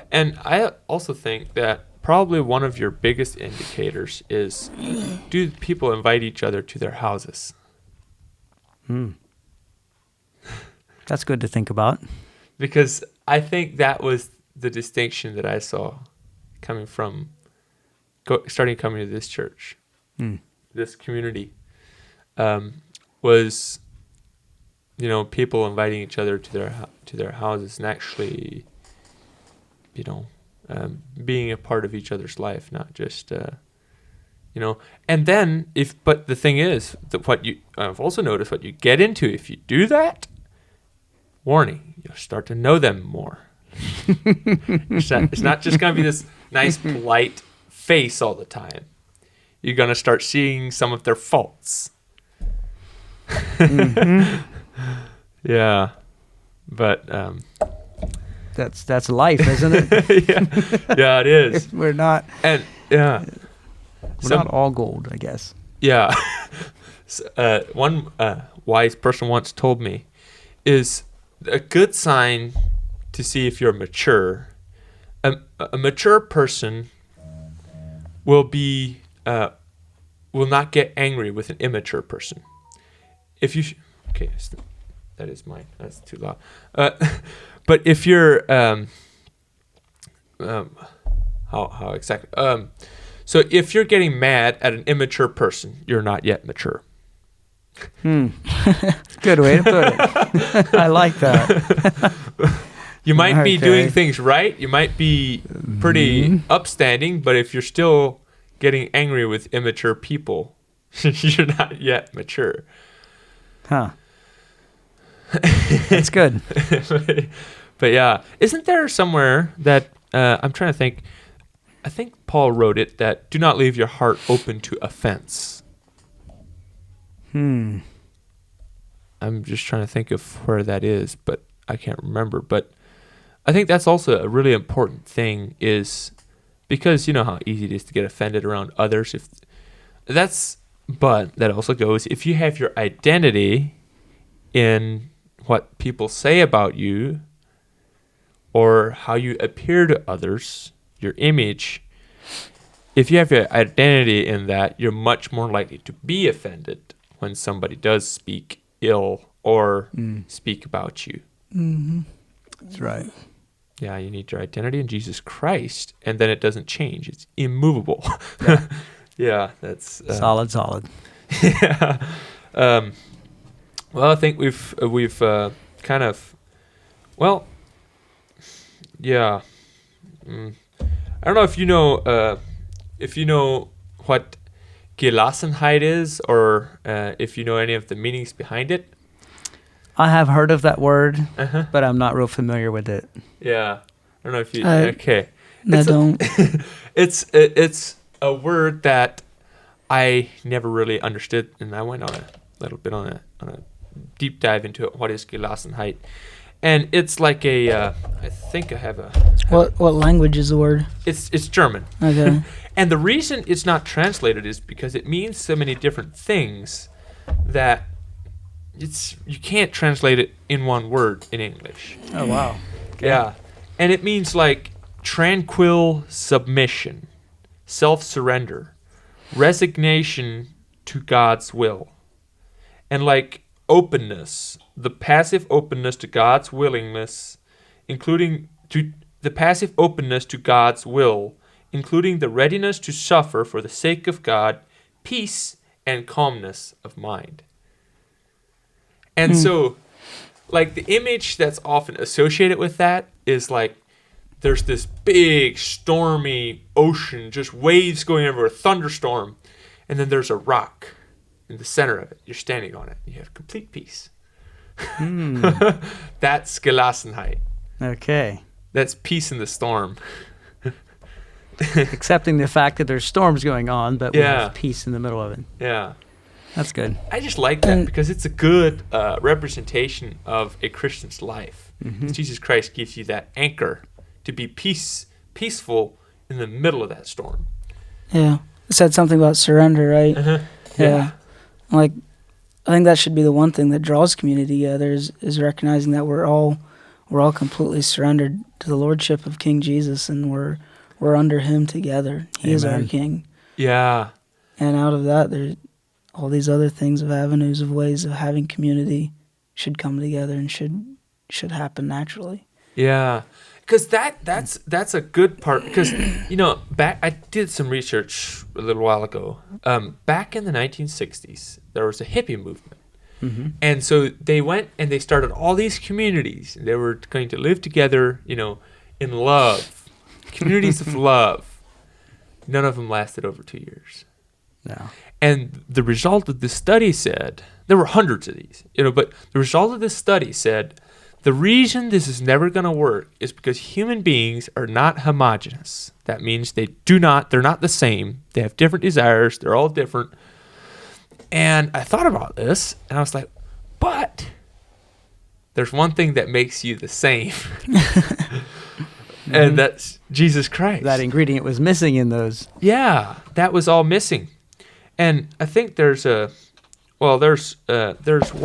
And I also think that probably one of your biggest indicators is, do people invite each other to their houses? That's good to think about. Because I think that was the distinction that I saw coming from coming to this church, this community, was, people inviting each other to their houses and actually, being a part of each other's life, not just, And then but the thing is that I've also noticed what you get into if you do that. Warning, you'll start to know them more. It's not just going to be this nice, polite face all the time. You're going to start seeing some of their faults. Yeah. But that's life, isn't it? Yeah, it is. We're not we're not all gold, I guess. Yeah. One wise person once told me is a good sign to see if you're mature. A mature person will not get angry with an immature person. If you okay, that is mine. That's too loud. But if you're how exactly? So if you're getting mad at an immature person, you're not yet mature. Good way to put it. I like that. You might be doing things right. You might be pretty upstanding, but if you're still getting angry with immature people, you're not yet mature. Huh. That's good. But yeah, isn't there somewhere that I'm trying to think? I think Paul wrote it that do not leave your heart open to offense. I'm just trying to think of where that is, but I can't remember. But I think that's also a really important thing, is because you know how easy it is to get offended around others. But that also goes, if you have your identity in what people say about you or how you appear to others, your image, if you have your identity in that, you're much more likely to be offended when somebody does speak ill or speak about you. That's right. Yeah, you need your identity in Jesus Christ, and then it doesn't change. It's immovable. Yeah, yeah, that's solid. Yeah. Well, I think we've kind of, well, yeah, I don't know if you know what Gelassenheit is, or if you know any of the meanings behind it. I have heard of that word, Uh-huh. but I'm not real familiar with it. Yeah. I don't know if you... I It's don't. it's a word that I never really understood, and I went on a little bit on a deep dive into it. What is Gelassenheit? And it's like I think I have a... What language is the word? It's German. Okay. And the reason it's not translated is because it means so many different things that you can't translate it in one word in English. Oh, wow. Yeah. And it means like tranquil submission, self-surrender, resignation to God's will, and like openness, the passive openness to God's willingness, including the passive openness to God's will, including the readiness to suffer for the sake of God, peace and calmness of mind. And so, like, the image that's often associated with that is like there's this big stormy ocean, just waves going over, a thunderstorm, and then there's a rock in the center of it. You're standing on it. You have complete peace. That's Gelassenheit. Okay. That's peace in the storm. Accepting the fact that there's storms going on, but we Yeah. have peace in the middle of it. Yeah. That's good. I just like that because it's a good representation of a Christian's life. Jesus Christ gives you that anchor to be peaceful in the middle of that storm. Yeah. It said something about surrender, right? Uh-huh. Yeah. Like, I think that should be the one thing that draws community together is recognizing that we're all completely surrendered to the lordship of King Jesus, and we're under him together. He is our King. Yeah. And out of that, there's all these other things of avenues of ways of having community should come together and should happen naturally. Yeah. Because that's a good part. Because, I did some research a little while ago. Back in the 1960s, there was a hippie movement. And so they went and they started all these communities. And they were going to live together, in love. Communities of love. None of them lasted over 2 years. No. And the result of this study said, there were hundreds of these, but the result of this study said, the reason this is never going to work is because human beings are not homogenous. That means they're not the same. They have different desires. They're all different. And I thought about this, and I was like, but there's one thing that makes you the same. And that's Jesus Christ. That ingredient was missing in those. Yeah, that was all missing. And I think there's one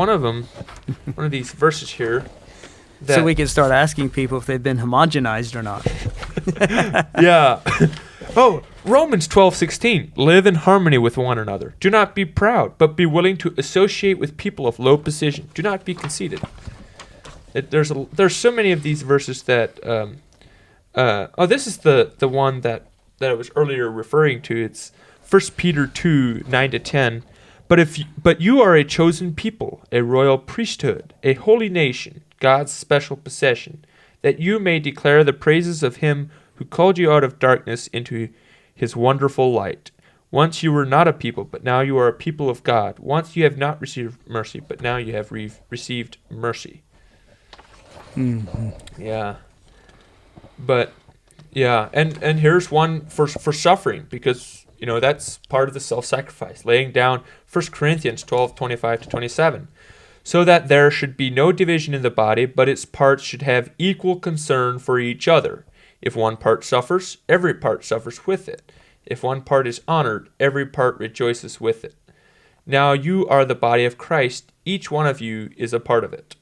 of them, one of these verses here. So we can start asking people if they've been homogenized or not. Yeah. Oh, Romans 12:16. Live in harmony with one another. Do not be proud, but be willing to associate with people of low position. Do not be conceited. There's so many of these verses that. This is the one that I was earlier referring to. It's 1 Peter 2:9-10. But you are a chosen people, a royal priesthood, a holy nation, God's special possession, that you may declare the praises of him who called you out of darkness into his wonderful light. Once you were not a people, but now you are a people of God. Once you have not received mercy, but now you have received mercy. Yeah. But, yeah, and here's one for suffering, because, that's part of the self-sacrifice, laying down 1 Corinthians 12:25-27. So that there should be no division in the body, but its parts should have equal concern for each other. If one part suffers, every part suffers with it. If one part is honored, every part rejoices with it. Now you are the body of Christ. Each one of you is a part of it.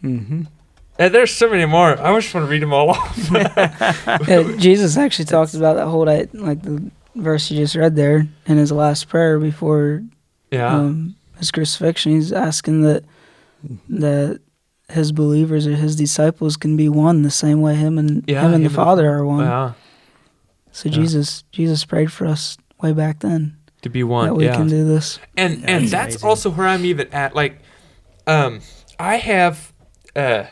And there's so many more. I just want to read them all off. Yeah, Jesus actually talked about that whole like the verse you just read there in his last prayer before his crucifixion. He's asking that his believers or his disciples can be one the same way him and the Father are one. Yeah. So Jesus prayed for us way back then To be one. that we can do this. And that's amazing. also where I'm even at. Like, I have, the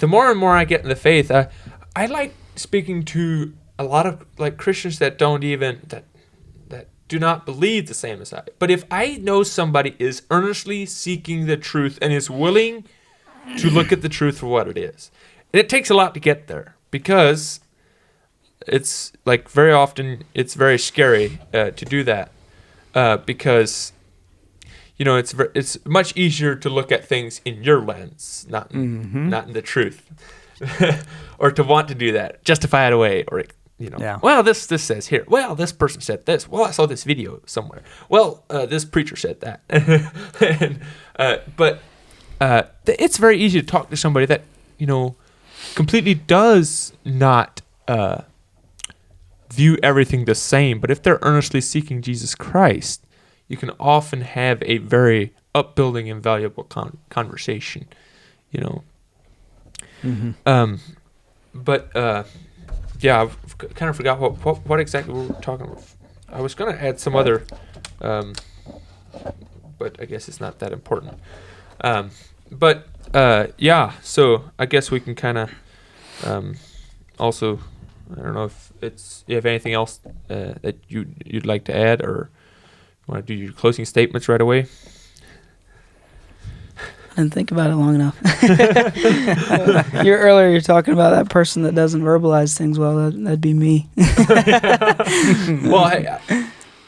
more and more I get in the faith, I like speaking to a lot of like Christians that don't even that do not believe the same as I. But if I know somebody is earnestly seeking the truth and is willing to look at the truth for what it is, and it takes a lot to get there, because it's like very often it's very scary to do that, because it's much easier to look at things in your lens, not in the truth, or to want to do that, justify it away, or well, this says here, well, this person said this, well, I saw this video somewhere, well, this preacher said that. But it's very easy to talk to somebody that completely does not view everything the same, but if they're earnestly seeking Jesus Christ, you can often have a very upbuilding and valuable conversation, yeah, I've kind of forgot what exactly we were talking about. I was going to add some other, but I guess it's not that important. Yeah, so I guess we can kind of also, I don't know if you have anything else that you'd like to add, or want to do your closing statements right away? I didn't think about it long enough. You're talking about that person that doesn't verbalize things well. That'd be me. Well,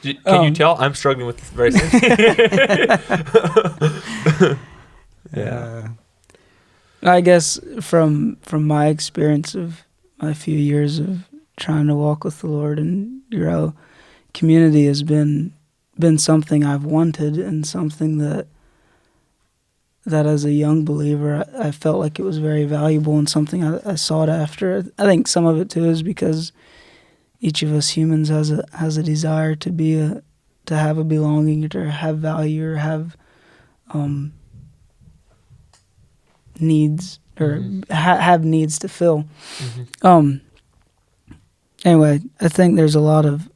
can you tell I'm struggling with this very same thing? Yeah. I guess from my experience of my few years of trying to walk with the Lord and grow, community has been something I've wanted, and something that as a young believer, I felt like it was very valuable, and something I sought after. I think some of it too is because each of us humans has a desire to have a belonging, or to have value, or have needs, or have needs to fill. Anyway, I think there's a lot of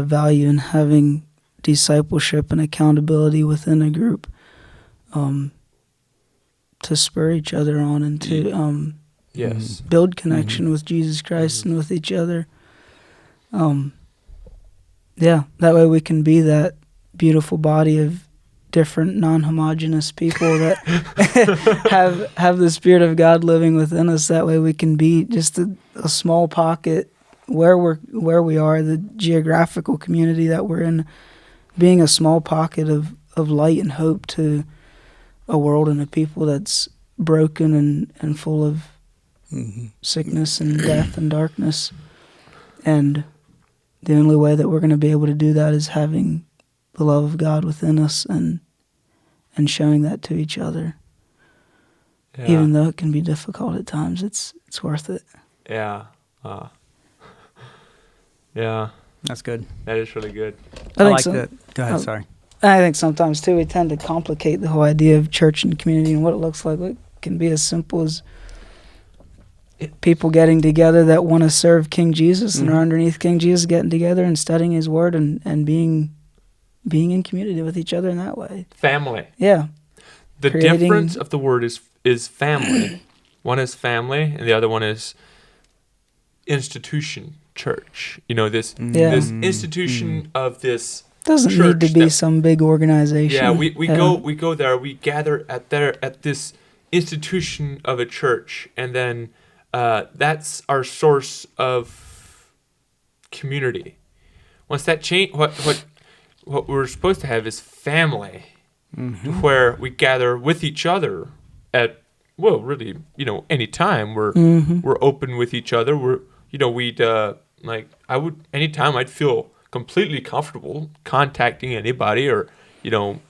value in having discipleship and accountability within a group. To spur each other on, and to build connection with Jesus Christ and with each other. That way we can be that beautiful body of different non-homogeneous people that have the Spirit of God living within us. That way we can be just a small pocket where we are, the geographical community that we're in, being a small pocket of light and hope to a world and a people that's broken and full of sickness and death and darkness. And the only way that we're going to be able to do that is having the love of God within us and showing that to each other. Yeah. Even though it can be difficult at times, it's worth it. Yeah. Yeah. That's good. That is really good. I like that. Go ahead, sorry. I think sometimes, too, we tend to complicate the whole idea of church and community and what it looks like. It can be as simple as people getting together that want to serve King Jesus and are underneath King Jesus, getting together and studying His Word and being in community with each other in that way. Family. Yeah. The difference of the word is family. One is family, and the other one is institution, church. This institution of this. Doesn't need to be some big organization. Yeah, we go there. We gather at this institution of a church, and then that's our source of community. Once that change, what we're supposed to have is family, where we gather with each other at really any time. We're open with each other. Anytime I'd feel completely comfortable contacting anybody or,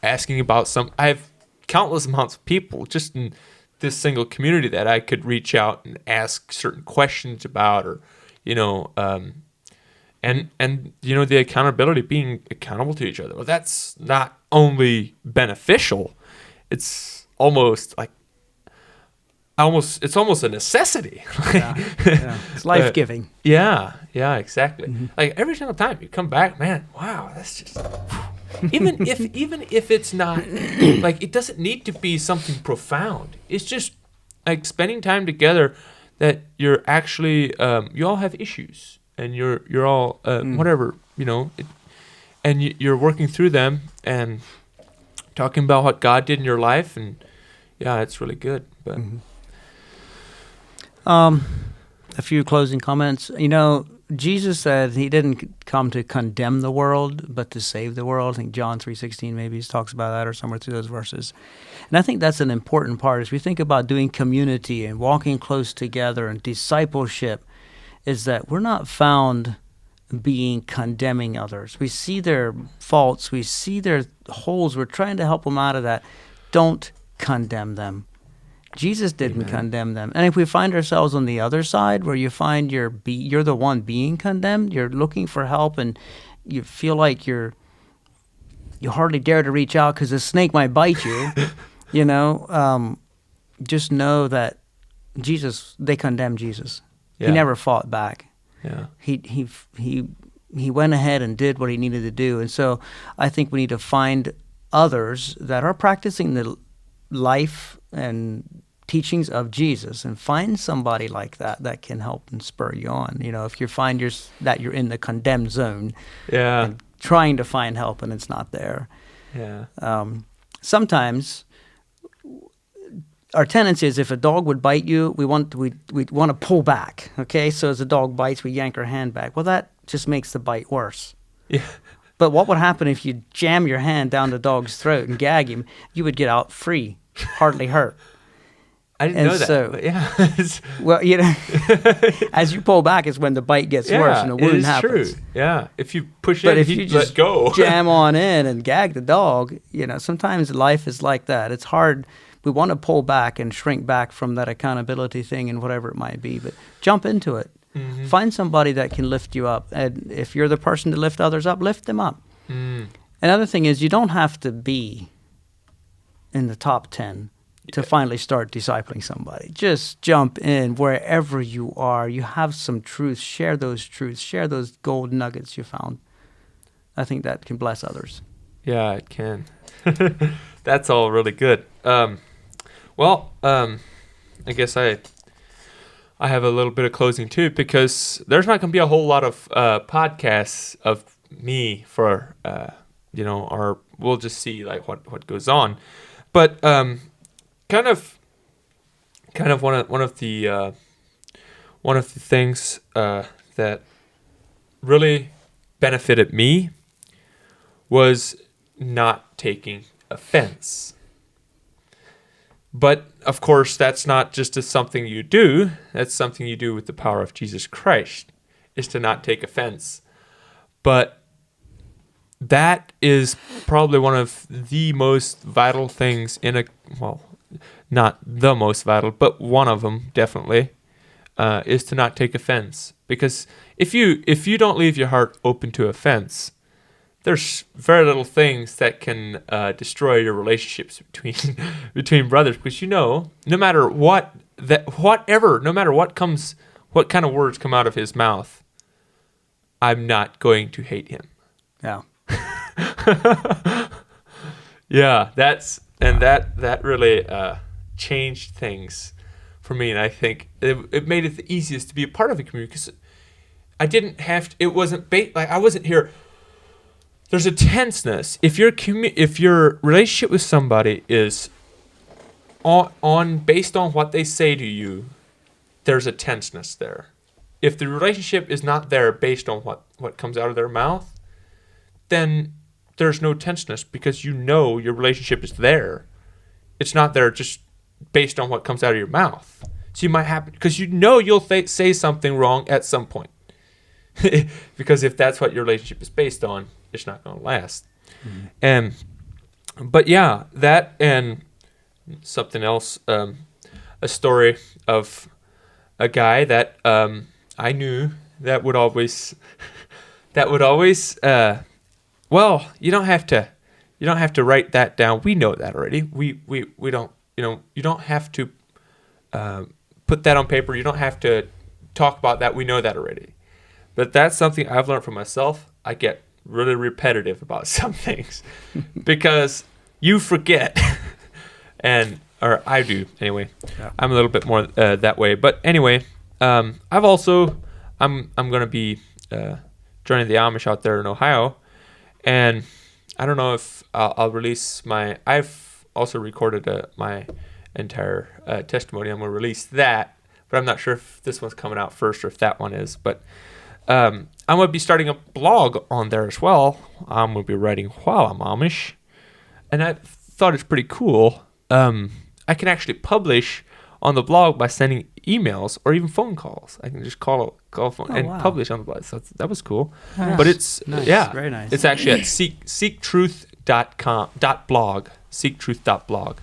asking about I have countless amounts of people just in this single community that I could reach out and ask certain questions about, or, and the accountability, being accountable to each other. Well, that's not only beneficial, it's almost like, it's almost a necessity. It's life-giving. Yeah, exactly. Like every single time you come back, man, wow, that's just even if it's not like, it doesn't need to be something profound. It's just like spending time together that you're actually you all have issues, and you're all whatever, and you're working through them and talking about what God did in your life, and it's really good. But a few closing comments. Jesus said he didn't come to condemn the world, but to save the world. I think John 3:16 maybe he talks about that, or somewhere through those verses. And I think that's an important part. As we think about doing community and walking close together and discipleship, is that we're not found being condemning others. We see their faults. We see their holes. We're trying to help them out of that. Don't condemn them. Jesus didn't condemn them. And if we find ourselves on the other side, where you find you're the one being condemned, you're looking for help, and you feel like you hardly dare to reach out because a snake might bite you, just know that they condemned Jesus. Yeah. He never fought back. Yeah. He went ahead and did what he needed to do. And so I think we need to find others that are practicing the life and teachings of Jesus, and find somebody like that can help and spur you on. If you find that you're in the condemned zone, and trying to find help and it's not there. Sometimes our tendency is, if a dog would bite you, we want to pull back. Okay, so as a dog bites, we yank our hand back. Well, that just makes the bite worse. Yeah. But what would happen if you jam your hand down the dog's throat and gag him? You would get out free, hardly hurt. I didn't know that. So, but well, as you pull back is when the bite gets worse and the wound happens. It is true. Yeah, if you push but in, if you just let go. Jam on in and gag the dog, sometimes life is like that. It's hard. We want to pull back and shrink back from that accountability thing and whatever it might be, but jump into it. Mm-hmm. Find somebody that can lift you up. And if you're the person to lift others up, lift them up. Another thing is, you don't have to be in the top 10 to finally start discipling somebody. Just jump in wherever you are. You have some truths. Share those truths. Share those gold nuggets you found. I think that can bless others. Yeah, it can. That's all really good. I guess I have a little bit of closing too, because there's not going to be a whole lot of podcasts of me for we'll just see like what goes on. But kind of one of the things that really benefited me was not taking offense. But of course, that's not just something you do. That's something you do with the power of Jesus Christ, is to not take offense. But that is probably one of the most vital things not the most vital, but one of them definitely, is to not take offense. Because if you don't leave your heart open to offense, there's very little things that can destroy your relationships between brothers. Because no matter what kind of words come out of his mouth, I'm not going to hate him. Yeah. Yeah, that really changed things for me, and I think it made it the easiest to be a part of a community, because I didn't have to. It wasn't I wasn't here. There's a tenseness if your relationship with somebody is based on what they say to you. There's a tenseness there. If the relationship is not there based on what comes out of their mouth, then there's no tenseness, because your relationship is there. It's not there just based on what comes out of your mouth. So you might happen, because you'll say something wrong at some point. Because if that's what your relationship is based on, it's not going to last. Mm-hmm. But yeah, that and something else, a story of a guy that I knew that would always well, you don't have to write that down. We know that already. We don't, you don't have to put that on paper. You don't have to talk about that. We know that already. But that's something I've learned for myself. I get really repetitive about some things because you forget. And or I do anyway. Yeah. I'm a little bit more that way. But anyway, I'm gonna be joining the Amish out there in Ohio, and I don't know if I'll release my. I've also recorded my entire testimony. I'm gonna release that, but I'm not sure if this one's coming out first or if that one is. But I'm gonna be starting a blog on there as well. I'm gonna be writing while I'm Amish, and I thought it's pretty cool. I can actually publish on the blog by sending emails or even phone calls. I can just call phone and publish on the blog. So that was cool. Nice. But it's Nice. Very nice. It's actually at seektruth.blog. Seektruth.blog.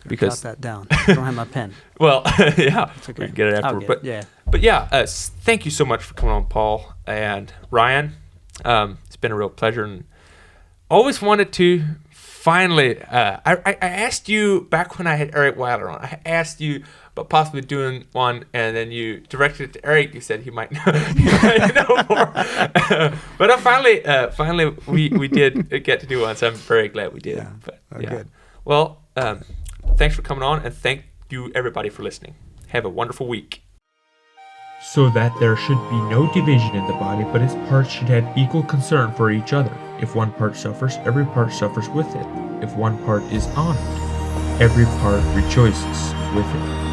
Because jot that down. I don't have my pen. Well, yeah, It's okay. we can get it afterward. But thank you so much for coming on, Paul and Ryan. It's been a real pleasure, and always wanted to. Finally, I asked you back when I had Eric Weiler on. I asked you about possibly doing one, and then you directed it to Eric. You said he might know, more. But finally, we did get to do one, so I'm very glad we did. Yeah. But, Good. Well, thanks for coming on, and thank you everybody for listening. Have a wonderful week. So that there should be no division in the body, but its parts should have equal concern for each other. If one part suffers, every part suffers with it. If one part is honored, every part rejoices with it.